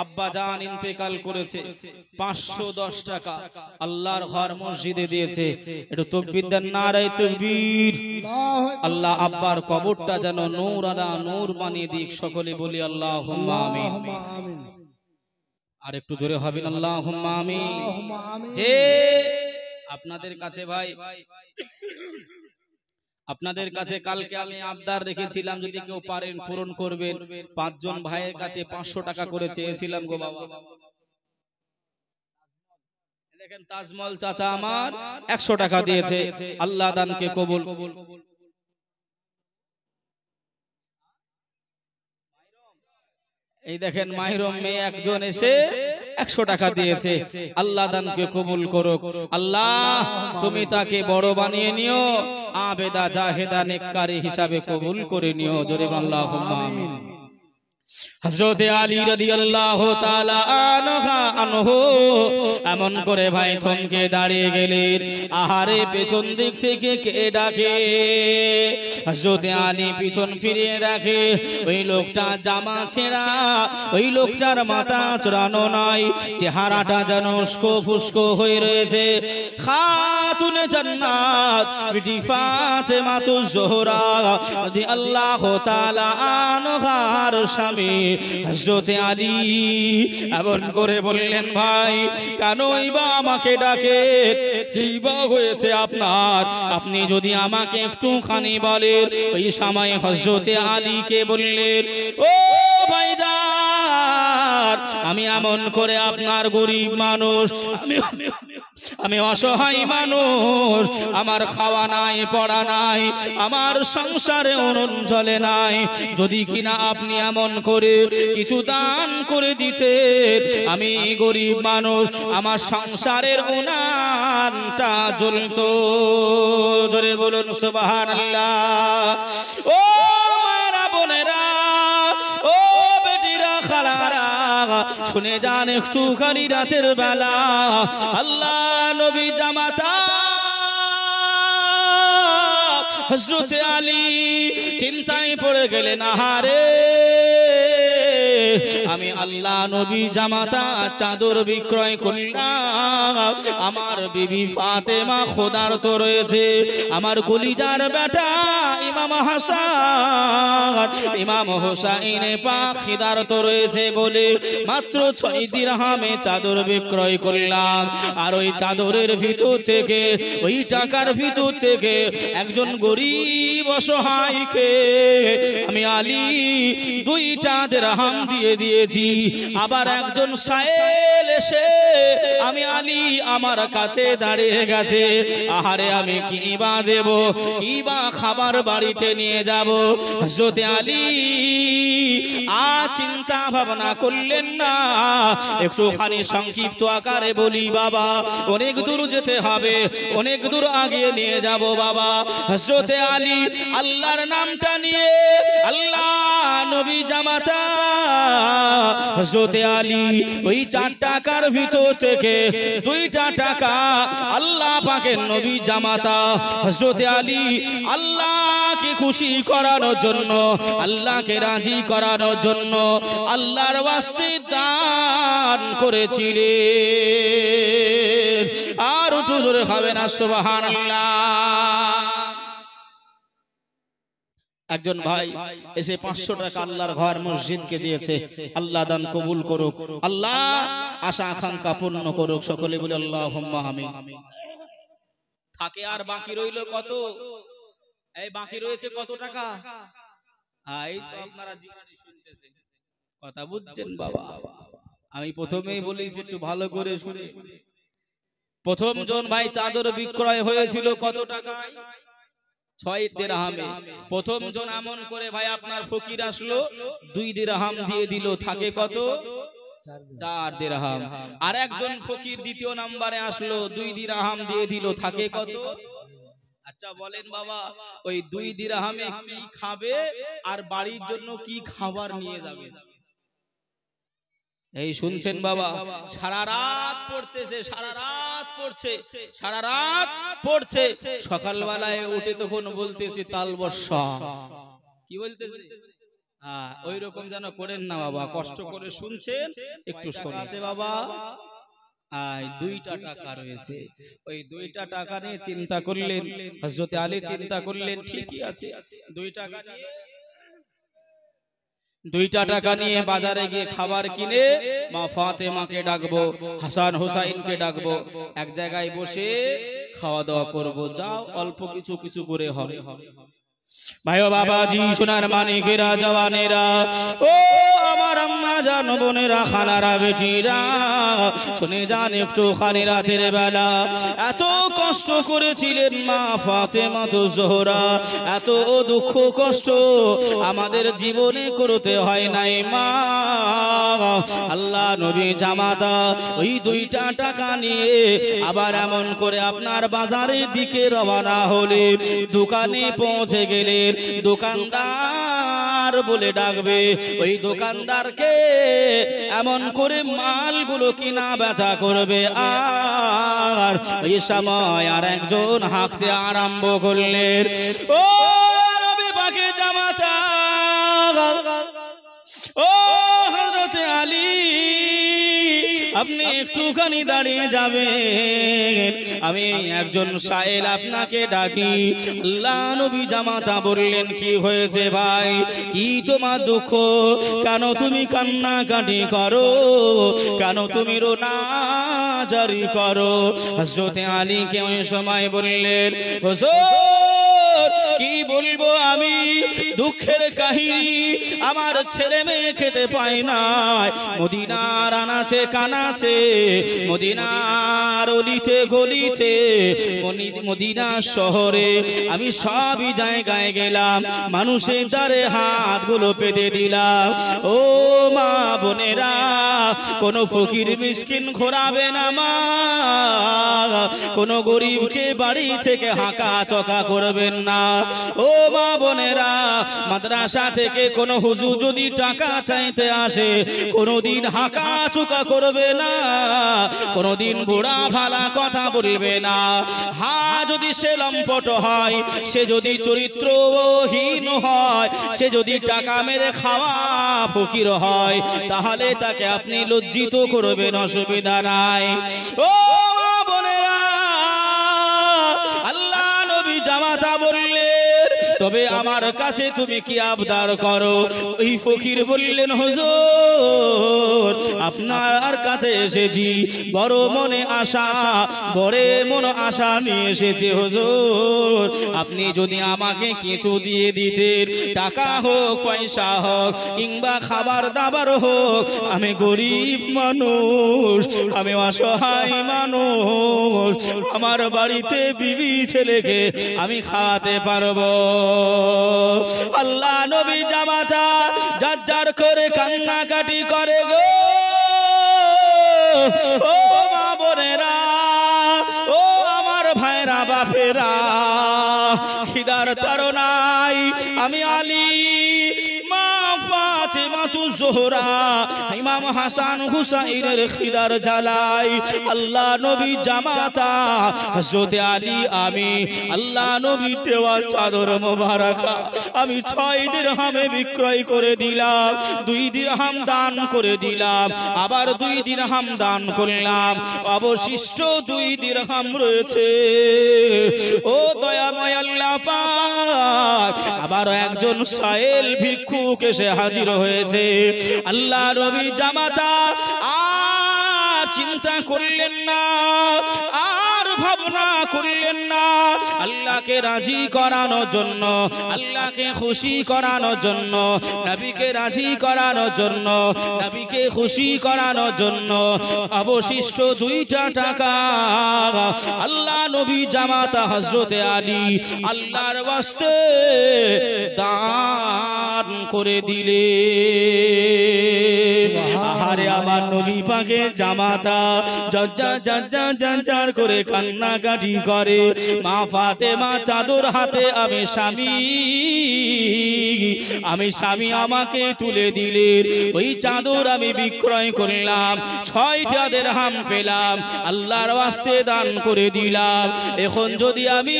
আব্বা জান ইন্তেকাল করেছে, 510 টাকা আল্লাহর ঘর মসজিদে দিয়েছে। একটু তাকবীর দেন, নারে তাকবীর। আল্লাহ আব্বার কবরটা যেন নূর আলা নূর বানিয়ে দিক, সকলে বলি আল্লাহুম্মা আমিন। আর একটু জোরে হবেন আল্লাহুম্মা আমিন। যে আপনাদের কাছে ভাই, আপনাদের কাছে কালকে আমি আবদার রেখেছিলাম, যদি কেউ পারেন পূরণ করবেন। 5 জন ভাইয়ের কাছে 500 টাকা করে চেয়েছিলাম গো বাবা। দেখেন তাজমল চাচা আমার 100 টাকা দিয়েছে, আল্লাহ দানকে কবুল। এই দেখেন মাহিরম মেয়ে একজন এসে 100 টাকা দিয়েছে, আল্লাহ দানকে কবুল করুক। আল্লাহ তুমি তাকে বড় বানিয়ে নিও, আবেদা জাহেদা নেককারী হিসাবে কবুল করে নিও, জোরে আল্লাহুম্মা আমিন। হযরতে আলী রাদিয়াল্লাহু তাআলা আনহু এমন করে ভাই থমকে দাঁড়িয়ে গেলেন। আহারে পেছন দিক থেকে কে ডাকে? হযরতে আলী পিছন ফিরিয়ে দেখে ওই লোকটা জামা ছেঁড়া, ওই লোকটার মাথা চড়ানো নাই, চেহারাটা যেন উস্কো ফুস্কো হয়ে রয়েছে। খাতুনে জান্নাত বিটি ফাতেমাতুজ জোহরা রাদিয়াল্লাহু তাআলা আনহার স্বামী হযরতে আলী এমন করে বললেন, ভাই কেনই বা আমাকে ডাকে? কি বা হয়েছে আপনার? আপনি যদি আমাকে একটুখানি বলেন। ওই সময় হযরতে আলীকে বললেন, ও ভাইজান, আমি এমন করে আপনার গরিব মানুষ, আমি অসহায় মানুষ, আমার খাওয়া নাই, পড়া নাই, আমার সংসারে উনুন জ্বলে নাই। যদি কিনা আপনি এমন করে কিছু দান করে দিতে, আমি গরিব মানুষ, আমার সংসারের উনানটা জ্বলতো। জোরে বলুন সুবহানাল্লাহ। ও মায়েরা বোনেরা, ও বেটিরা খালারা, শুনে যান একটুখানি রাতের বেলা আল্লাহ নবী জামাতা হযরতে আলী চিন্তায় পড়ে গেলেন। আহারে আমি আল্লাহ নবী জামাতা চাদর বিক্রয় করলাম, আমার বিবি ফাতেমা খোদার তো রয়েছে, আমার কলিজার বেটা ইমাম হাসান ইমাম হুসাইনে পাক খিদারত রয়েছে বলে মাত্র 6 দিরহামে চাদর বিক্রয় করলাম। আর ওই চাদরের ভিতর থেকে, ওই টাকার ভিতর থেকে একজন গরিব অসহায়কে আমি আলী 2টা দিরহাম দিয়ে দিয়েছি। আবার একজন সায়েল এসে আমি আলী আমার কাছে দাঁড়িয়ে গেছে, আহারে আমি কি বা দেব, কি বা খাবার বাড়িতে নিয়ে যাব। হযরত আলী চিন্তা ভাবনা করলেন না, একটুখানি সংক্ষিপ্ত আকারে বলি বাবা, অনেক দূর যেতে হবে, অনেক দূর আগে নিয়ে যাব বাবা। হযরত আলী আল্লাহর নামটা নিয়ে, আল্লাহ নবী জামাতা, হযরত আলী ওই 4 টাকার ভিতর থেকে 2টা টাকা আল্লাহ পাকের নবী জামাতা হযরত আলী আল্লাহকে খুশি করানোর জন্য, আল্লাহকে রাজি করানোর জন্য আল্লাহর ওয়াস্তে দান করেছিলেন। আর একটু জোরে হবে না সুবহানাল্লাহ। একজন ভাই এসে 500 টাকা আল্লাহর ঘর মসজিদকে দিয়েছে, আল্লাহ দান কবুল করুক, আল্লাহ আশা আকাঙ্ক্ষা পূর্ণ করুক, সকলে বলে আল্লাহুম্মা আমিন। থাকে আর বাকি রইল কত? এই বাকি রয়েছে কত টাকা? এই তো আপনারা জীবনে শুনতেছেন, কথা বুঝছেন বাবা। আমি প্রথমেই বলেছি একটু ভালো করে শুনে। প্রথম জন ভাই চাদর বিক্রয় হয়েছিল কত টাকায়? 6 দিরহামে। প্রথম জন এমন করে ভাই আপনার ফকির আসলো, 2 দিরহাম দিয়ে দিল, থাকে কত? 4 দিরহাম। আর একজন ফকির দ্বিতীয় নম্বরে আসলো, 2 দিরহাম দিয়ে দিল, থাকে কত? আচ্ছা বলেন বাবা, ওই 2 দিরহামে কি খাবে আর বাড়ির জন্য কি খাবার নিয়ে যাবে? এই শুনছেন বাবা, সারা রাত পড়তেছে, সারা রাত পড়ছে, সারা রাত পড়ছে, সকালবেলায় উঠে তখন বলতেছে তাল বর্ষা। কি বলতেছে? ওই রকম যেন করেন না বাবা, কষ্ট করে শুনছেন, একটু শোনাচ্ছে বাবা। 2টা টাকা রয়েছে, ওই 2টা টাকা নিয়ে চিন্তা করলেন হযরত আলী, চিন্তা করলেন ঠিকই আছে, 2টা টাকা নিয়ে বাজারে গিয়ে খাবার কিনে মা ফাতেমাকে ডাকবো, হাসান হুসাইনকে ডাকবো, এক জায়গায় বসে খাওয়া দাওয়া করবো, যাও অল্প কিছু কিছু করে হবে। ভাই ও বাবাজি, সোনার মানিকেরা, জওয়ানেরা, ও আমার আম্মা জান, বোনেরা, খালারা, বেটিরা, শুনে যান একটুখানি রাতের বেলা এত কষ্ট করেছিলেন মা ফাতেমা তো জোহরা, এত দুঃখ কষ্ট আমাদের জীবনে করতে হয় নাই মা। আল্লাহ নবী জামাতা ওই 2টা টাকা নিয়ে আবার এমন করে আপনার বাজারের দিকে রওনা হলে, দোকানে পৌঁছে গেলেন, দোকানদার বলে ডাকবে, ওই দোকানদারকে এমন করে মালগুলো কিনা বেচা করবে। আর ওই সময় আর একজন হাঁকতে আরম্ভ করলেন, ও নবী পাকের জামাতা, ও হযরত আলী, আপনি একটুখানি দাঁড়িয়ে যাবেন, আমি একজন সায়েল আপনাকে ডাকি। আল্লাহ নবী জামাতা বললেন, কি হয়েছে ভাই, কি তোমার দুঃখ, কেন তুমি কান্নাকাটি করো, কেন তুমি রোনাজারি করো? হযরত আলীকে ওই সময় বললেন, হুজুর কি বলবো আমি, দুঃখের কাহিনী, আমার ছেলে মেয়ে খেতে পায় না, মদিনার আনাচে কানাচে, মদিনার অলিতে গলিতে, মদিনা শহরে আমি সবই জায়গায় গেলাম, মানুষের দ্বারে হাতগুলো পেতে দিলাম। ও মা বোনেরা, কোন ফকির মিসকিন ঘোরাবে না মা, কোন গরিবকে বাড়ি থেকে হাঁকা চকা করবেন না। ও মা বোনেরা, মাদ্রাসা থেকে কোন হুজুর যদি টাকা চাইতে আসে, কোনদিন হাঁকা চোকা করবে না, কোনদিন বুড়া ভালা কথা বলবে না। যদি সে লম্পট হয়, সে যদি চরিত্রহীন হয়, সে যদি টাকা মেরে খাওয়া ফকির হয়, তাহলে তাকে আপনি লজ্জিত করবেন, অসুবিধা নাই। ও মা বোনেরা, আল্লাহ নবী জামাতা বললেন, তবে আমার কাছে তুমি কি আবদার করো? ওই ফকির বললেন, হুজুর আপনার কাছে এসেছি বড় মনে আশা, বড় মনে আশা নিয়ে এসেছি হুজুর। আপনি যদি আমাকে কিছু দিয়ে দিতেন, টাকা হোক পয়সা হোক কিংবা খাবার দাবার হোক, আমি গরিব মানুষ, আমি অসহায় মানুষ, আমার বাড়িতে বিবি ছেলেকে আমি খাওয়াতে পারবো। আল্লাহ নবী জামাতা যার করে কান্নাকাটি করে গো। ও মা বোনেরা, ও আমার ভাইরা বাপেরা, খিদার তাড়নায় আমি আলী, মা ফাতেমা জোহরা, ইমাম হাসান হুসাইনের খিদার জ্বালাই আল্লাহ নবী জামাতা হযরত আলী, আমি আল্লাহ নবী দেওয়া চাদর মোবারকা আমি 6 দিরহামে বিক্রয় করে দিলাম, 2 দিরহাম দান করে দিলাম, আবার 2 দিরহাম দান করলাম, অবশিষ্ট 2 দিরহাম রয়েছে। ও দয়াময় আল্লাহ পাক, আবার একজন সায়েল ভিক্ষুক এসে হাজির হয়েছে। আল্লাহ নবী জামাতা আর চিন্তা করলেন না, আর ভাবনা করলেন না, আল্লাহকে রাজি করানোর জন্য, আল্লাহকে খুশি করানোর জন্য, নবীকে রাজি করানোর জন্য, নবীকে খুশি করানোর জন্য অবশিষ্ট 2টা টাকা আল্লাহ নবী জামাতা হযরত আলী আল্লাহর ওয়াস্তে দান করে দিলে। আহারে আমার নবী পাকে জামাতা জজ্জার করে কান্নাকাটি করে। মা ফাতেমা চাদর হাতে, আমি স্বামী আমাকে তুলে দিলেন, ওই চাদর আমি বিক্রয় করলাম, 6টা দিরহাম পেলাম, আল্লাহর ওয়াস্তে দান করে দিলাম। এখন যদি আমি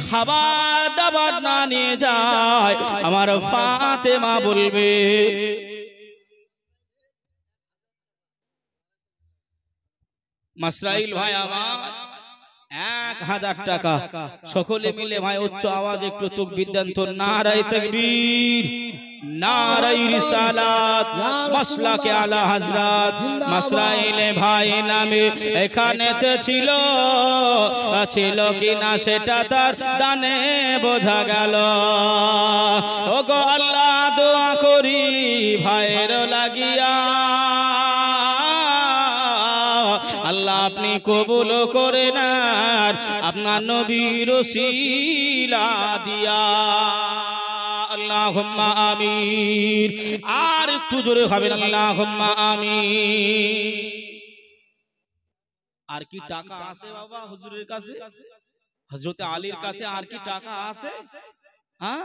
খাবার দাবার না নিয়ে যাই, আমার ফাতেমা বলবে মাসরাইল ভাই আমার 1000 টাকা সকলে মিলে ভাই উচ্চ আওয়াজ একটু তাকবীর দেন তো। নারায়ে তাকবীর, নারায়ে রিসালাত, মাসলাকে আলা হযরত মাসরাইল ভাই নামে এখানেতে ছিল কি না সেটা তার দানে বোঝা গেল। ওগো আল্লাহ দোয়া করি ভাইয়ের লাগিয়া, আল্লাহ আপনি কবুল করে নেন আপনার নবীর ওসিলা দিয়া, আল্লাহুম্মা আমিন। আর একটু জোরে হবেন, আল্লাহুম্মা আমিন। আর কি টাকা আছে বাবা হুজুরের কাছে, হযরত আলীর কাছে আর কি টাকা আছে? হ্যাঁ,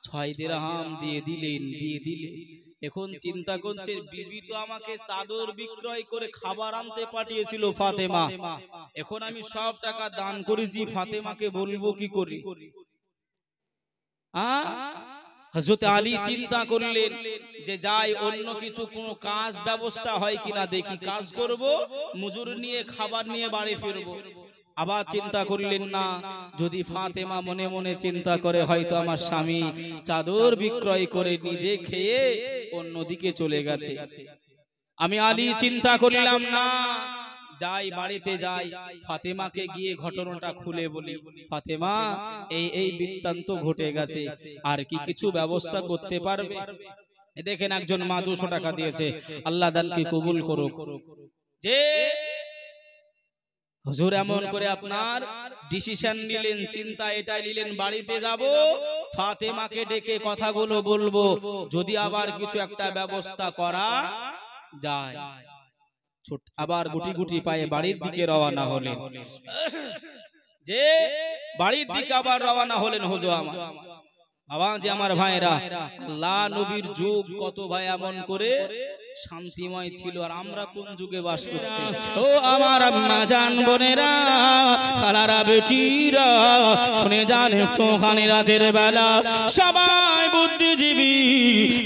6 দিরহাম দিয়ে দিলেন। এখন চিন্তা করছে, বিবি তো আমাকে চাদর বিক্রয় করে খাবার আনতে পাঠিয়েছিল ফাতেমা, এখন আমি সব টাকা দান করেছি, ফাতেমাকে বলবো কি করি? হযরত আলী চিন্তা করলেন যে যাই অন্য কিছু কোনো কাজ ব্যবস্থা হয় কিনা দেখি, কাজ করব, মজুর নিয়ে খাবার নিয়ে বাড়ি ফিরবো। আবার চিন্তা করলেন না, যদি ফাতেমা মনে মনে চিন্তা করে হয়তো আমার স্বামী চাদর বিক্রয় করে নিজে খেয়ে অন্যদিকে চলে গেছে, আমি আলী চিন্তা করলাম না, যাই বাড়িতে যাই, ফাতেমাকে গিয়ে ঘটনাটা খুলে বলি, ফাতেমা এই বৃত্তান্ত ঘটে গেছে, আর কি কিছু ব্যবস্থা করতে পারবে? দেখেন একজন মা 200 টাকা দিয়েছে, আল্লাহ দানকে কবুল করুক। যে হুজুর এমন করে আপনার ডিসিশন নিলেন, চিন্তা এটাই নিলেন, বাড়িতে যাব, ফাতেমাকে ডেকে কথাগুলো বলবো, যদি আবার কিছু একটা ব্যবস্থা করা যায়। আবার গুটি গুটি পায়ে বাড়ির দিকে রওনা হলেন। যে বাড়ির দিকে আবার রওনা হলেন হুজুর আমার বাবা, যে আমার ভাইরা, আল্লাহ নবীর যুগ কত ভাই এমন করে শান্তিময় ছিল, আর আমরা কোন যুগে বাস করতেছি? ও আমার আম্মা জান বোনেরা, খালারা বেটিরা, শুনে যান একটুখানি রাতের বেলা, সবাই বুদ্ধিজীবী,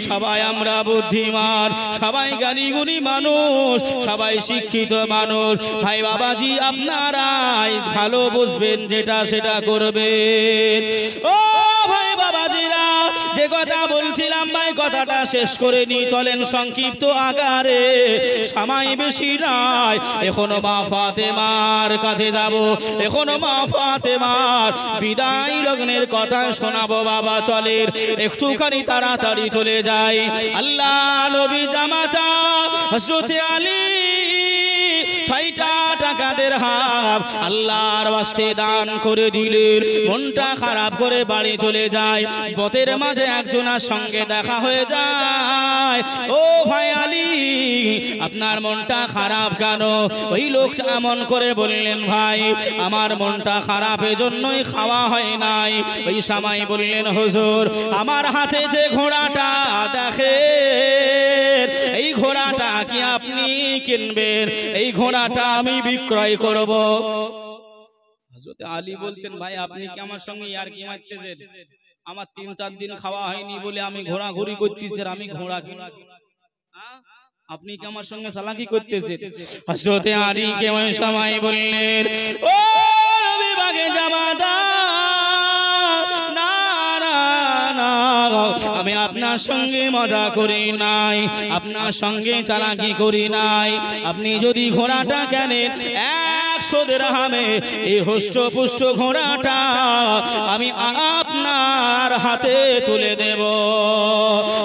সবাই আমরা বুদ্ধিমান, সবাই জ্ঞানীগুণী মানুষ, সবাই শিক্ষিত মানুষ। ভাই বাবাজি আপনারাই ভালো বুঝবেন, যেটা সেটা করবেন। ও কথাটা শেষ করে নি, চলেন সংক্ষিপ্ত আকারে, সময় বেশি নাই। এখনো মা ফাতেমার কাছে যাব, এখনো মা ফাতেমার বিদায় লগ্নের কথা শোনাবো বাবা। চলেন একটুখানি তাড়াতাড়ি চলে যাই। আল্লাহ নবী জামাতা হযরত আলী 6টা টাকা দিরহাম আল্লাহর ওয়াস্তে দান করে দিলেন। মনটা খারাপ করে বাড়ি চলে যায়। পথের মাঝে একজনের সঙ্গে দেখা হয়ে যায়। ও ভাই আলী, আপনার মনটা খারাপ কেন? ওই লোকটা এমন করে বললেন, ভাই আমার মনটা খারাপ, এজন্যই খাওয়া হয় নাই। ওই সময় বললেন, হুজুর আমার হাতে যে ঘোড়াটা দেখেন, এই ঘোড়াটা কি আপনি কিনবেন? এই ঘোড়াটা আমি বিক্রয় করব। হযরত আলী বলছেন, ভাই আপনি কি আমার সঙ্গে ইয়ারকি মারতেছেন? আমার 3-4 দিন খাওয়া হয়নি বলে আমি ঘোরাঘুরি করতেছি, আমি ঘোড়া কিনব? আপনি কি আমার সঙ্গে চালাকি করতেছেন? হযরত আলী কে ওই সময় বললেন, ও নবী বাগে জামাতা, না না না, আমি আপনার সঙ্গে মজা করি নাই, আপনার সঙ্গে চালাকি করি নাই। আপনি যদি ঘোড়াটা কেনেন 100 দিরহামে, এই হৃষ্টপুষ্ট ঘোড়াটা আমি আপনার হাতে তুলে দেব।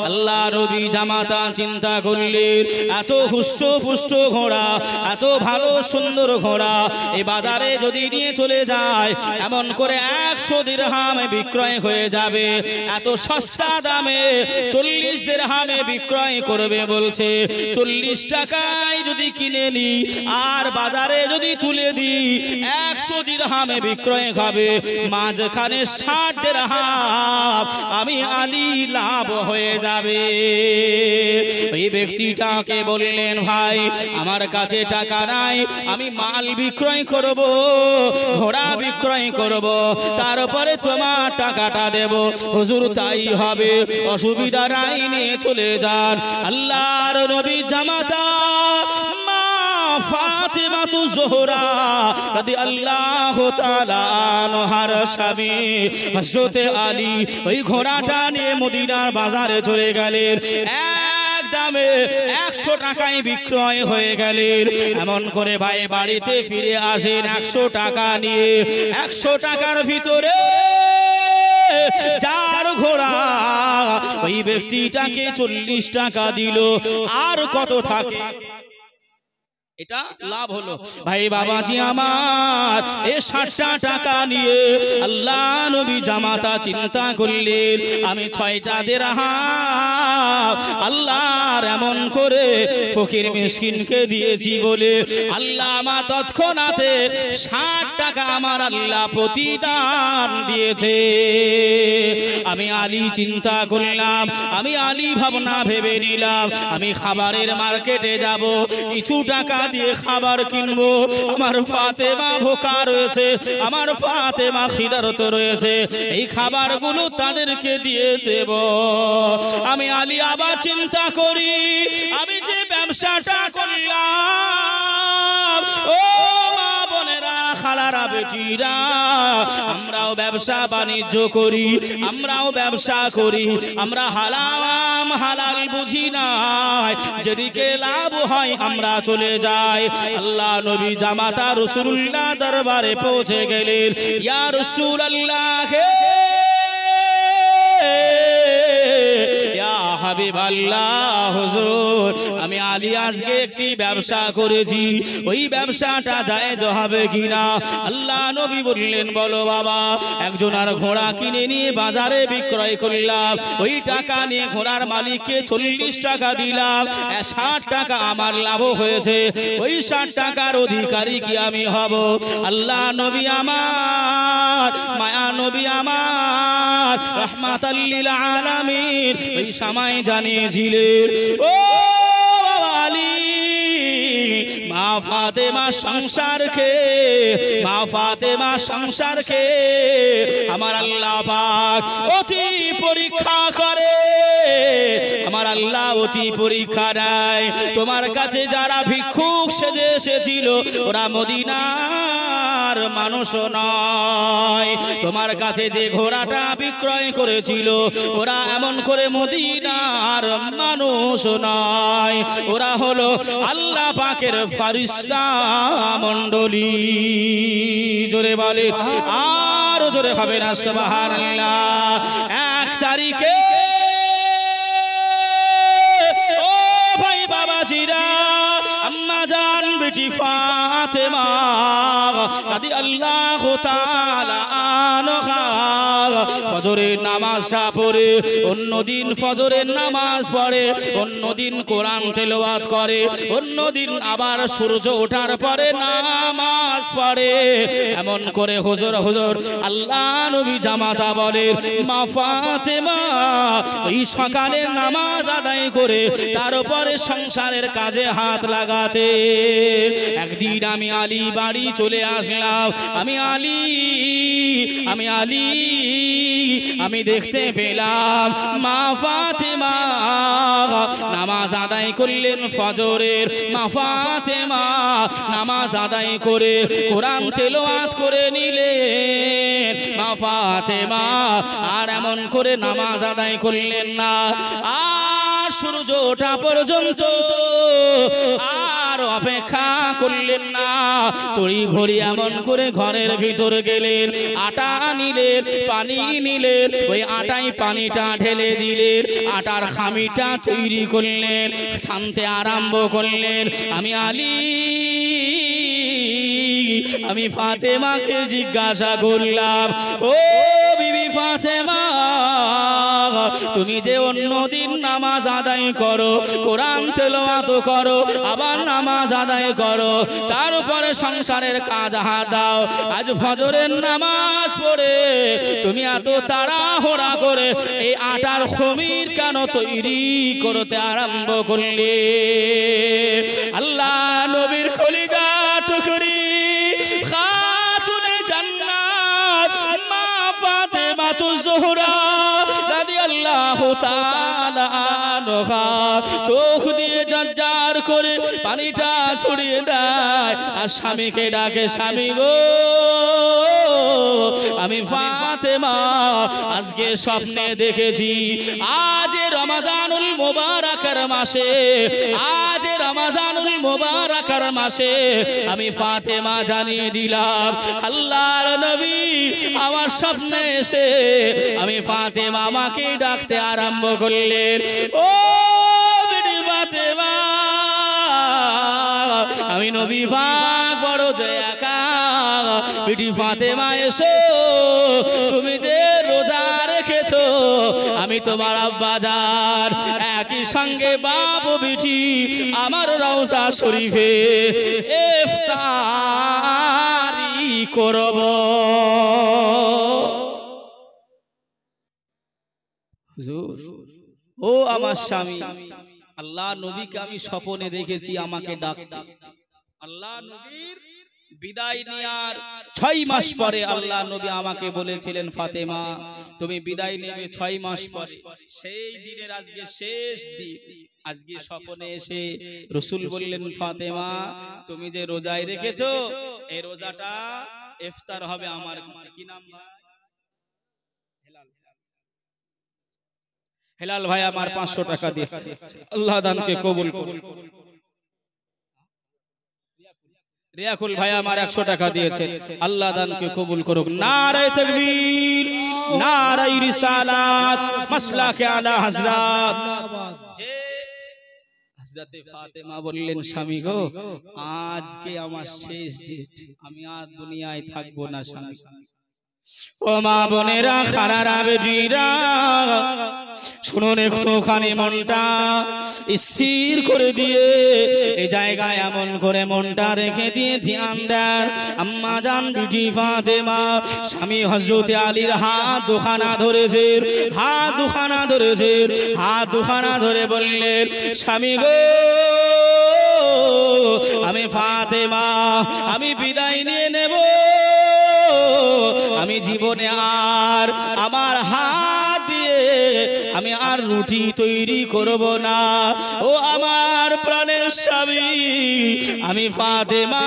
আল্লাহ নবী জামাতা চিন্তা করলেন, এত হৃষ্টপুষ্ট ঘোড়া, এত ভালো সুন্দর ঘোড়া এই বাজারে যদি নিয়ে চলে যায়, এমন করে 100 দিরহামে বিক্রয় হয়ে যাবে। এত সস্তা দামে 40 দিরহামে বিক্রয় করবে বলছে। 40 টাকায় যদি কিনে নি আর বাজারে যদি তুলে দি 100 দিরহামে বিক্রয় হবে, মাঝখানে 60 দিরহাম আমি আলী লাভ হয়ে যাবে। ওই ব্যক্তিটাকে বললেন, ভাই আমার কাছে টাকা নাই, আমি মাল বিক্রয় করব, ঘোড়া বিক্রয় করব, তারপরে তোমার টাকাটা দেব। হুজুর তাই হবে, অসুবিধা নাই, নিয়ে চলে যান। আল্লাহর নবী জামাতা মা ফাতেমা জোহরা রাদিয়াল্লাহু তাআলা আনহার স্বামী হযরত আলী ওই ঘোড়াটা নিয়ে মদিনার বাজারে চলে গেলেন। দামে 100 টাকায় বিক্রয় হয়ে গেলেন। এমন করে ভাই বাড়িতে ফিরে আসেন 100 টাকা নিয়ে। 100 টাকার ভিতরে যার ঘোড়া, ওই ব্যক্তিটাকে 40 টাকা দিল। আর কত থাকে? এটা লাভ হলো। ভাই বাবাজি আমার, এই 60টা টাকা নিয়ে আল্লাহ নবী জামাতা চিন্তা করলেন, আমি 6টা দিরহাম আল্লাহর এমন করে ফকির মিসকিনকে দিয়েছি বলে আল্লাহ আমার তৎক্ষণাতে 60 টাকা আমার আল্লাহ প্রতিদান দিয়েছে। আমি আলী চিন্তা করলাম, আমি আলী ভাবনা ভেবে নিলাম, আমি খাবারের মার্কেটে যাব, কিছু টাকা দিয়ে খাবার কিনবো। আমার ফাতেমা ভোকা রয়েছে, আমার ফাতেমা খিদারত রয়েছে, এই খাবারগুলো তাদেরকে দিয়ে দেব। আমি আলী আবার চিন্তা করি, আমি যে ব্যবসাটা করলাম, ও মা বোনেরা, খালারা, বেটিরা, আমরাও ব্যবসা বাণিজ্য করি, আমরাও ব্যবসা করি, আমরা হারাম হালাল বুঝি নাই, যেদিকে লাভ হয় আমরা চলে যাই। আল্লাহ নবী জামাতা রাসূলুল্লাহ দরবারে পৌঁছে গেলেন। ইয়া রাসূলুল্লাহ, ইয়া হাবিবাল্লাহ, হুজুর আমি আলী আজকে একটি ব্যবসা করেছি, ওই ব্যবসাটা জায়েজ হবে কিনা? আল্লাহ নবী বললেন, বলো বাবা। একজনের ঘোড়া কিনে নিয়ে বাজারে বিক্রয় করলাম, ওই টাকা নিয়ে ঘোড়ার মালিককে 40 টাকা দিলাম, 60 টাকা আমার লাভ হয়েছে, ওই 60 টাকার অধিকারী কি আমি হব? আল্লাহ নবী আমার, মায়া নবী আমার, রাহমাতাল লিল আলামিন ওই সময় জানিয়েছিলেন, ও আলী, মা ফাতেমা সংসারকে, মা ফাতেমা সংসারকে আমার আল্লাহ পাক অতি পরীক্ষা করে, আমার আল্লাহ অতি পরীক্ষা নেয়। তোমার কাছে যারা ভিক্ষুক সেজে এসেছিল, ওরা মদিনার দুনিয়ার মানুষ নয়। তোমার কাছে যে ঘোড়াটা বিক্রয় করেছিল ওরা এমন করে মদিনার মানুষ নয়, ওরা হলো আল্লাহ পাকের ফেরেশতা মণ্ডলী। জোরে বলে, আর জোরে হবে না সুবহানাল্লাহ। 1 তারিখে ও ভাই বাবাজিরা, আম্মা জান বেটি ফাতেমা রাদিয়াল্লাহু তাআলা আনহা ফজরের নামাজটা পড়ে, অন্যদিন ফজরের নামাজ পড়ে, অন্যদিন কোরআন তেলাওয়াত করে, অন্যদিন আবার সূর্য ওঠার পরে নামাজ পড়ে। এমন করে হুজুর হুজুর আল্লাহ নবী জামাতা বলে, মা ফাতেমা এই সকালে নামাজ আদায় করে তারপরে সংসারের কাজে হাত লাগাতে। একদিন আমি আলী বাড়ি চলে আসলাম। আমি আলী আমি দেখতে পেলাম মা ফাতেমা নামাজ আদায় করলেন ফজরের। মা ফাতেমা নামাজ আদায় করে কোরআন তেলাওয়াত করে নিলেন। মা ফাতেমা আর এমন করে নামাজ আদায় করলেন না, আর সূর্য ওঠা পর্যন্ত আর অপেক্ষা করলেন না। তড়ি ঘড়ি এমন করে ঘরের ভিতরে গেলেন, আটা নিলেন, পানি নিলেন, ওই আটায় পানিটা ঢেলে দিলেন, আটার খামিটা তৈরি করলেন, ছানতে আরম্ভ করলেন। আমি আলী আমি ফাতেমাকে জিজ্ঞাসা করলাম, ও বিবি ফাতেমা, তুমি যে অন্যদিন নামাজ আদায় করো, কোরআন তেলাওয়াত করো, আবার নামাজ আদায় করো, তার উপরে সংসারের কাজ হাত দাও, আজ ফজরের নামাজ পড়ে তুমি এত তাড়াহুড়া করে এই আটার খমির কেন তৈরি করতে আরম্ভ করলে? আল্লাহ নবীর খলিজা টুকরি খাতুনে জান্নাত মা ফাতেমা জোহরা রাদিয়াল্লাহু তাআলা আনহা চোখ দিয়ে ঝরঝর করে পানিটা ছড়িয়ে দেয় আর স্বামীকে ডাকে, স্বামী গো, আমি ফাতেমা আজকে স্বপ্নে দেখেছি আজ রমজানুল মুবারাকের মাসে, আজ রমজানুল মুবারাকের মাসে আমি ফাতেমা জানিয়ে দিলাম আল্লাহর নবী আমার স্বপ্নে এসে আমি ফাতেমা আমাকে ডাকতে আরম্ভ করলেন, ও বেটি ফাতেমা, আমি নবী পাক বড় জয়াকা, বেটি ফাতেমা এসো, তুমি যে রোজা রেখেছো আমি তোমার আব্বাজান একই সঙ্গে বাপ বেটি আমার রওজা শরীফে ইফতারি করব। হুজুর, ও আমার স্বামী, আল্লাহ নবীকে আমি স্বপ্নে দেখেছি আমাকে ডাকতে। আল্লাহ নবীর বিদায় নেয়ার 6 মাস পরে আল্লাহ নবী আমাকে বলেছিলেন, ফাতেমা তুমি বিদায় নেবে 6 মাস পরে। সেই দিনের আজকে শেষ দিন, আজকে স্বপ্নে এসে রাসূল বললেন, ফাতেমা তুমি যে রোজায় রেখেছো এই রোজাটা ইফতার হবে আমার কাছে। কি নাম ভাই? হেলাল ভাই আমার 500 টাকা দিয়ে আল্লাহ দানকে কবুল করুন। রিয়াকুল ভাই আমার 100 টাকা দিয়েছে, আল্লাহ দানকে কবুল করুক। নারায়ে তাকবীর, নারায়ে রিসালাত, মাসলাকে আলা হযরত। যে হযরতে ফাতেমা বললেন, স্বামী গো আজকে আমার শেষ ডেট, আমি আর দুনিয়ায় থাকবো না স্বামী। ও মা বোনেরা, খারারা বেটিরা, শুনুন একটুখানি মনটা স্থির করে দিয়ে এই জায়গায় এমন করে মনটা রেখে দিয়ে ধ্যান দেন। আম্মা জান বিটি ফাতেমা স্বামী হযরতে আলীর হাত দুখানা ধরেছেন, হাত দুখানা ধরেছেন, হাত দুখানা ধরে বললেন, স্বামী গো আমি ফাতেমা আমি বিদায় নিয়ে নেব, আমি জীবনে আর আমার হাত দিয়ে আমি আর রুটি তৈরি করব না। ও আমার প্রাণের স্বামী, আমি ফাতেমা,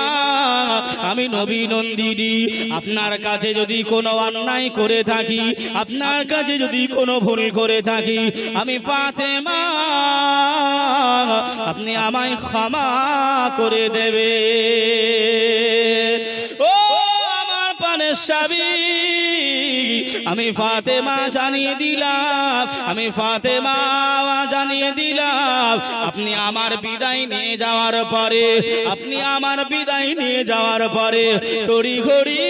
আমি নবী নন্দিনী, আপনার কাছে যদি কোনো অন্যায় করে থাকি, আপনার কাছে যদি কোনো ভুল করে থাকি, আমি ফাতেমা, আপনি আমায় ক্ষমা করে দেবে। ও আমার প্রাণের স্বামী, আমি ফাতেমা জানিয়ে দিলাম, আমি ফাতেমা জানিয়ে দিলাম, আপনি আমার বিদায় নিয়ে যাওয়ার পরে, আপনি আমার বিদায় নিয়ে যাওয়ার পরে তড়িঘড়ি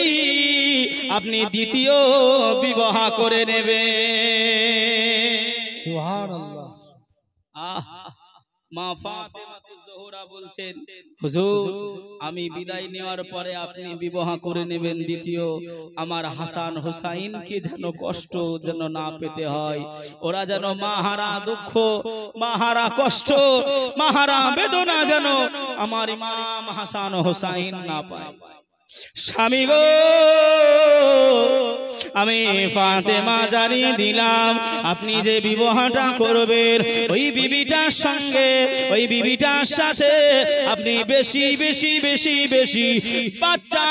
আপনি দ্বিতীয় বিবাহ করে নেবেন। সুবহানাল্লাহ। মা ফাতেমা জোহরা বলছেন, হুজুর আমি বিদায় নেওয়ার পরে আপনি বিবাহ করে নেবেন দ্বিতীয়। আমার হাসান হুসাইনকে যেন কষ্ট যেন না পেতে হয়, ওরা যেন মাহারা দুঃখ, মাহারা কষ্ট, মাহারা বেদনা যেন আমার ইমাম হাসান হুসাইন না পায়। স্বামী গো, আমি ফাতেমা জানিয়ে দিলাম, আপনি যে বিবাহটা করবেন ওই বিবিটার সঙ্গে, ওই বিবিটার সাথে আপনি বেশি বেশি বেশি বেশি বাচ্চা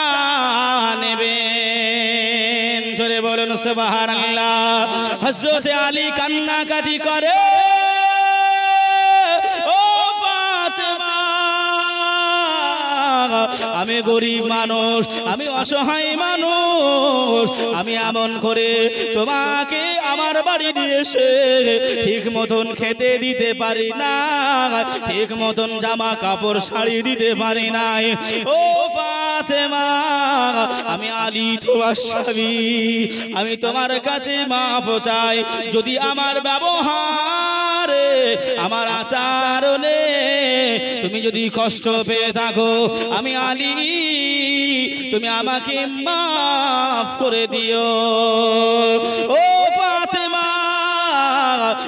নেবেন। জোরে বলুন সুবহানাল্লাহ। হযরত আলী কান্নাকাটি করে, ও ফাতেমা, আমি গরিব মানুষ, আমি অসহায় মানুষ, আমি এমন করে তোমাকে আমার বাড়ি নিয়ে এসে ঠিক মতন খেতে দিতে পারি না, ঠিক মতন জামা কাপড় শাড়ি দিতে পারি নাই। ও ফাতেমা, আমি আলী তোমার স্বামী, আমি তোমার কাছে মাফ চাই। যদি আমার ব্যবহারে, আমার আচরণে তুমি যদি কষ্ট পেয়ে থাকো, আমি আলী, তুমি আমাকে মাফ করে দিও। ও ফাতেমা,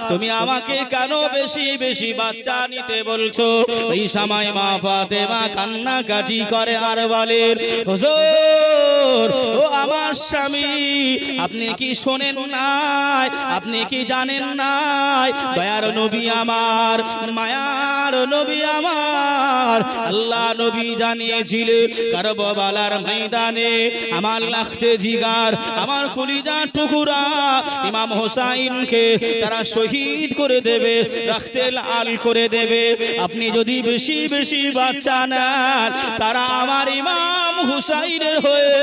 তুমি আমাকে কেন বেশি বেশি বাচ্চা নিতে বলছো? ওই সময় মা ফাতেমা কান্নাকাটি করে আর বলেন, হুজুর ও আমার স্বামী, আপনি কি শোনেন নাই, আপনি কি জানেন নাই, দয়ার নবী আমার, মায়ার নবী আমার, আল্লাহ নবী জানিয়েছিলেন কারবালার ময়দানে আমার লাখতে জিগার, আমার কলিজার টুকরা ইমাম হোসাইনকে তারা শহীদ করে দেবে, রাখতে লাল করে দেবে। আপনি যদি বেশি বেশি বাচ্চা নেন, তারা আমার ইমাম হুসাইনের হয়ে,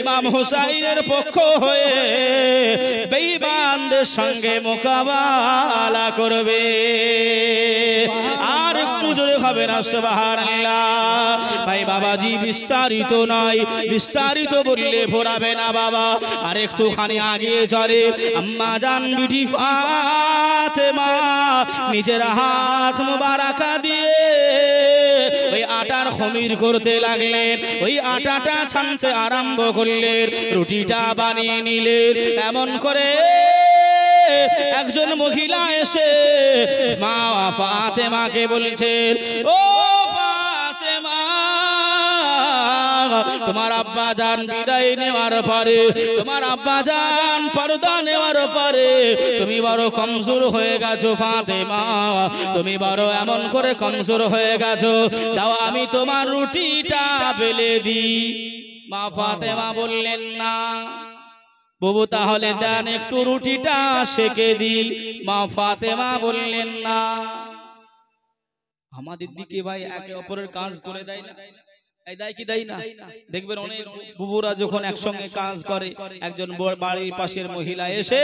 ইমাম হুসাইনের পক্ষ হয়ে বেঈমানদের সঙ্গে মোকাবেলা করবে। আর একটু জোরে হবে না সুবহানাল্লাহ। ভাই বাবাজি, বিস্তারিত নয়, বিস্তারিত বললে ভোরাবে না বাবা। আর একটুখানি আগে চলে আম্মা জান বিটি ফাতেমা নিজের হাত মুবারাকা দিয়ে ওই আটার খমির করতে লাগলেন, ওই আটাটা ছানতে আরম্ভ করলেন, রুটিটা বানিয়ে নিলেন। এমন করে একজন মহিলা এসে মা ফাতেমাকে বলছেন, ও ফাতেমা, তোমার আব্বা জান বিদায় নেওয়ার পরে, তোমার আব্বা জান পর্দা নেওয়ার পরে তুমি বড় কমজোর হয়ে গেছো ফাতেমা, তুমি বড় এমন করে কমজোর হয়ে গেছো, দাও আমি তোমার রুটিটা বেলে দিই। মা ফাতেমা বললেন, না বাবু, তাহলে দেন একটু রুটিটা সেকে দিই। মা ফাতেমা বললেন, না। আমাদের দিকে ভাই একে অপরের কাজ করে দেয় না, দেয় কি দেয় না? দেখবেন অনেক বুবুরা যখন একসঙ্গে কাজ করে, একজন বাড়ির পাশের মহিলা এসে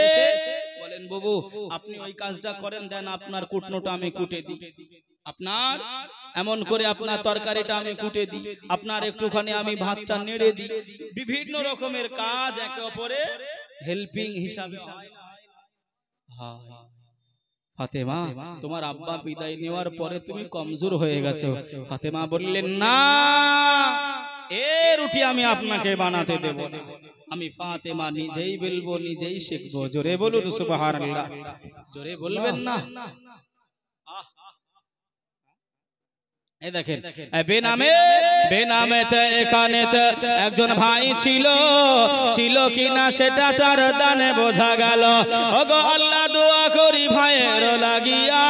বলেন, বাবু আপনি ওই কাজটা করেন, দেন আপনার কুটনোটা আমি কুটে দিই, আপনার এমন করে আপনার তরকারিটা আমি কুটে দিই, আপনার একটুখানি আমি ভাতটা নেড়ে দিই। বিভিন্ন রকমের কাজ একে অপরে হেল্পিং হিসাবে হয়। ফাতেমা, তোমার আব্বা বিদায় নেওয়ার পরে তুমি কমজোর হয়ে গেছো। ফাতেমা বললেন, না, এ রুটি আমি আপনাকে বানাতে দেব না, আমি ফাতেমা নিজেই বলবো, নিজেই শিখবো। জোরে বলুন সুবহানাল্লাহ। জোরে বলবেন না? এই দেখেন বেনামেতে এখানেতে একজন ভাই ছিল কিনা সেটা তার দানে বোঝা গেল। ওগো আল্লাহ দোয়া করি ভাইয়ের লাগিয়া,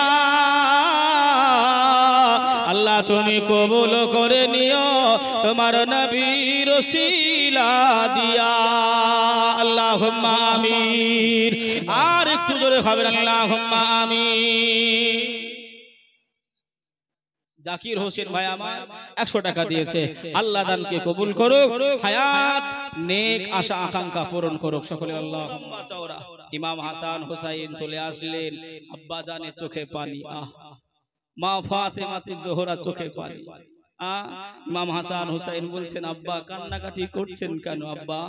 আল্লাহ তুমি কবুল করে নিও তোমার নবীর ওসিলা দিয়া, আল্লাহুম্মা আমিন। আর একটু জোরে খাবেন আল্লাহুম্মা আমিন। জাকির হোসেন ভাই আমার 100 টাকা দিয়েছে, আল্লাহ দানকে কবুল করুক, হায়াত নেক আশা আকাঙ্ক্ষা পূরণ করুক সকলে আল্লাহুম্মা চাওরা। ইমাম হাসান হুসাইন চলে আসলেন, আব্বা জানের চোখে পানি, মা ফাতেমাতুজ জোহরা চোখে পানি। ইমাম হাসান হুসাইন বলছেন আব্বা কান্নাকাটি করছেন কেন আব্বা?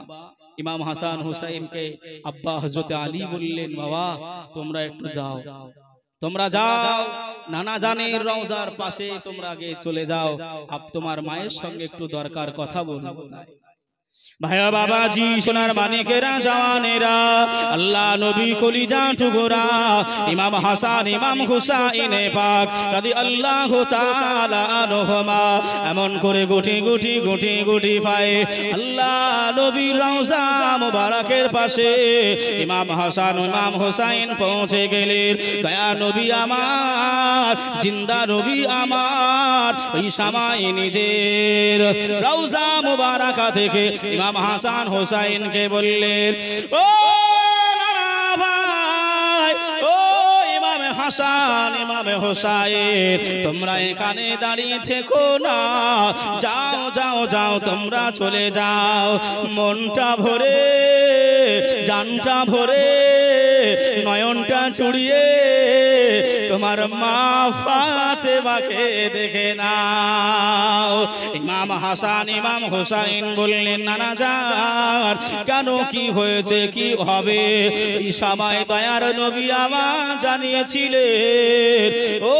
ইমাম হাসান হুসাইনকে আব্বা হযরত আলী বললেন বাবা তোমরা একটু যাও, তোমরা যাও নানা জানের রওজার পাশে তোমরা আগে চলে যাও, তোমার মায়ের সঙ্গে একটু দরকার কথা বলবো। ভাইয়া বাবাজি সোনার মানিকেরা জওয়ানেরা, আল্লাহ নবী কলিজা টুকরা ইমাম হাসান ইমাম হুসাইন পাক রাদিয়াল্লাহু তাআলা আনহুমা এমন করে গুটি গুটি গুটি গুটি পায়ে আল্লাহ নবীর রওজা মুবারকের পাশে ইমাম হাসান ইমাম হুসাইন পৌঁছে গেলেন। দয়া নবী আমার, জিন্দা নবী আমার, ওই সময় নিজের রওজা মুবারাকা থেকে ইমাম হাসান হুসাইনকে বললেন ও নানা ভাই, ও ইমাম হাসান ইমাম হুসাইন তোমরা এখানে দাঁড়িয়ে থেকো না, যাও যাও যাও তোমরা চলে যাও, মনটা ভরে জানটা ভরে নয়নটা চুড়িয়ে তোমার মা ফাতেমাকে দেখে নাও। ইমাম হাসান ইমাম হুসাইন বললেন নানা জান কেন, কি হয়েছে, কি হবে? এই সময় দয়ার নবী আমার জানিয়েছিলেন ও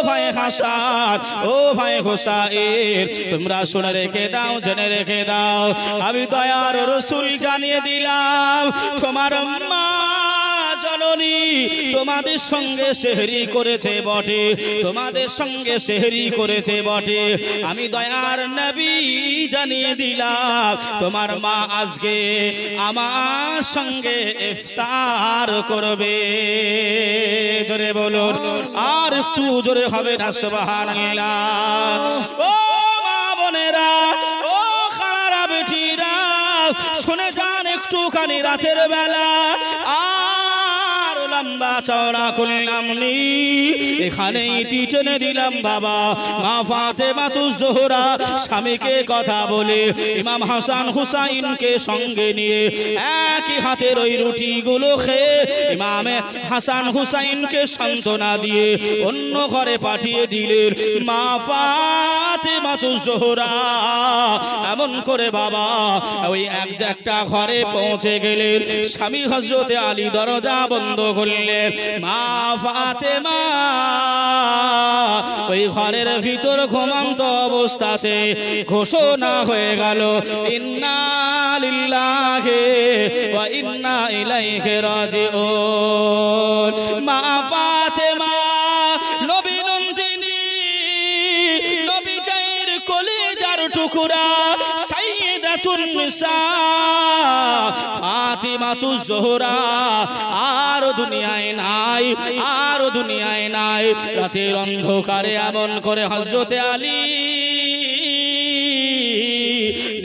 ভাই হাসান ও ভাই হুসাইন তোমরা শুনে রেখে দাও, জেনে রেখে দাও, আমি দয়ার রাসূল জানিয়ে দিলাম তোমার মা জননী তোমাদের সঙ্গে সেহরি করেছে বটে, তোমাদের সঙ্গে সেহরি করেছে বটে, আমি দয়ার নবী জানিয়ে দিলাম তোমার মা আজকে আমার সঙ্গে ইফতার করবে। জোরে বলুন, আর একটু জোরে হবে না সুবহানাল্লাহ। ও মা বোনেরা, ও খালারা বেটিরা শুনে যান একটুখানি রাতের বেলা লম্বা চওড়া করলাম নি, এখানেই টেনে দিলাম বাবা। মা ফাতেমাতুজ জোহরা স্বামীকে কথা বলে ইমাম হাসান হুসাইনকে সঙ্গে নিয়ে একই হাতের ওই রুটিগুলো খেয়ে ইমাম হাসান হুসাইনকে সান্ত্বনা দিয়ে অন্য ঘরে পাঠিয়ে দিলেন। মা ফাতেমাতুজ জোহরা এমন করে বাবা ওই একটা ঘরে পৌঁছে গেলেন, স্বামী হযরতে আলী দরজা বন্ধ করলেন। মা ফাতেমা ওই ঘরের ভিতর ঘুমন্ত অবস্থাতে ঘোষণা হয়ে গেল ইন্না লিল্লাহি ওয়া ইন্না ইলাইহি রাজিউন। মা ফাতেমা নবী নন্দিনী, নবী জায়ের কলিজার টুকরা সাইয়্যিদাতুন নিসা ফাতিমাতুজ জোহরা আর দুনিয়ায় নাই, আর দুনিয়ায় নাই। রাতের অন্ধকারে এমন করে হযরতে আলী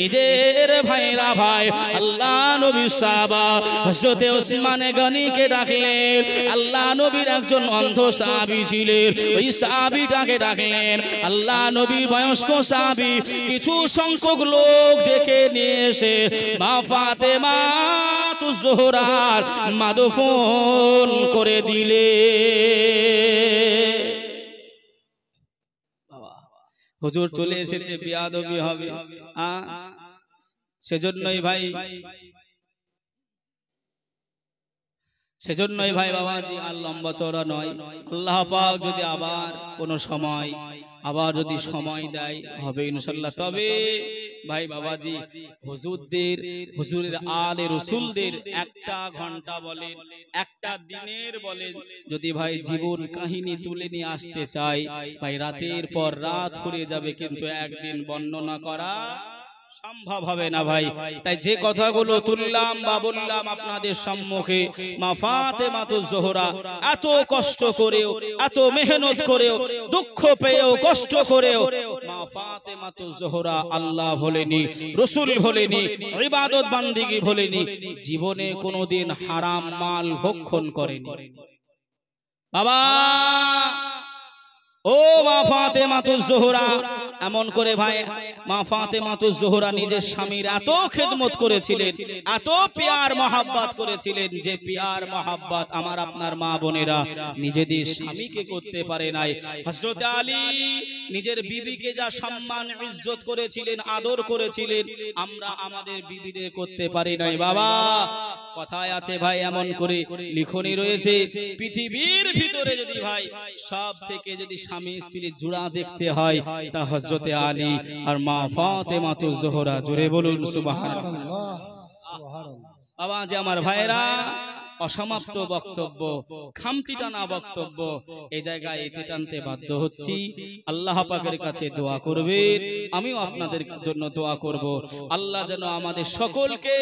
নিজের ভাইরা ভাই আল্লাহ নবী সাহাবা হযরতে ওসমান গনিকে ডাকলেন। আল্লাহ নবীর একজন অন্ধ সাহাবী ছিলেন, ওই সাহাবীটাকে ডাকলেন। আল্লাহ নবী বয়স্ক সাহাবী কিছু সংখ্যক লোক ডেকে নিয়ে এসে মা ফাতেমা তুজ জোহরার মাদফন করে দিলে। হুজুর চলে এসেছে, বিয়াদবি হবে, সেজন্যই ভাই বাবাজি আর লম্বা চওড়া নয়। আল্লাহ পাক যদি আবার কোন সময় আবার যদি সময় দেয় হবে ইনশাল্লাহ। তবে ভাই বাবাজি, হুজুরের আলে রসুলদের একটা ঘন্টা বলেন, একটা দিনের বলেন, যদি ভাই জীবন কাহিনী তুলে নিয়ে আসতে চাই ভাই রাতের পর রাত ফুরিয়ে যাবে, কিন্তু একদিন বর্ণনা করা সম্ভব হবে না ভাই। তাই যে কথাগুলো তুললাম বা বললাম আপনাদের সম্মুখে, মা ফাতেমাতুজ জোহরা এত কষ্ট করেও, এত মেহনত করেও, দুঃখ পেয়েও, কষ্ট করেও মা ফাতেমাতুজ জোহরা আল্লাহ ভোলেনি, রাসূল ভোলেনি, ইবাদত বান্দিগি ভোলেনি, জীবনে কোনোদিন হারাম মাল ভক্ষণ করেনি। বাবা ও মা ফাতেমাতুজ জোহরা, এমন করে ভাই মা ফাতেমাতুজ জোহরা নিজের স্বামীর এত খেদমত করেছিলেন, এত পিয়ার মহাব্বত করেছিলেন, যে পিয়ার মহাব্বত আমার আপনার মা বোনেরা নিজেদের স্বামীকে করতে পারে নাই। হযরত আলী নিজের বিবিকে যা সম্মান ইজ্জত করেছিলেন, আদর করেছিলেন, আমরা আমাদের বিবিদের করতে পারি নাই। বাবা কথায় আছে ভাই, এমন করে লিখনি রয়েছে, পৃথিবীর ভিতরে যদি ভাই সব থেকে যদি স্বামী স্ত্রীর জোড়া দেখতে হয় তা হযরত আলী আর মা ফাতেমাতুজ জোহরা। জোরে বলুন সুবহানাল্লাহ। বাবা যে আমার ভাইরা, অসমাপ্ত বক্তব্য, খামতি টানা বক্তব্য, এই জায়গায় এতে টানতে বাধ্য হচ্ছি। আল্লাহ পাকের কাছে দোয়া করবেন, আমিও আপনাদের জন্য দোয়া করব, আল্লাহ যেন আমাদের সকলকে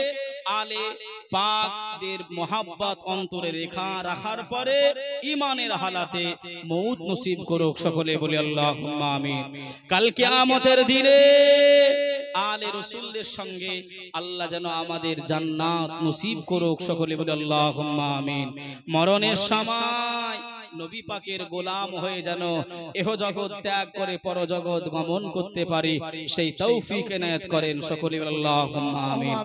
আলে পাকদের মোহাব্বত অন্তরে রাখার পরে ঈমানের হালাতে মউত নসিব করুক। সকলে বলি আল্লাহুম্মা আমিন। কাল কিয়ামতের দিনে আলে রাসূলদের সঙ্গে আল্লাহ যেন আমাদের জান্নাত নসিব করুক। সকলে বলি আল্লাহুম্মা আমিন। মরণের সময় নবী পাকের গোলাম হয়ে যেন এহ জগৎ ত্যাগ করে পরজগৎ গমন করতে পারি, সেই তৌফিক এনায়েত করেন। সকলে বলি আল্লাহুম্মা আমিন।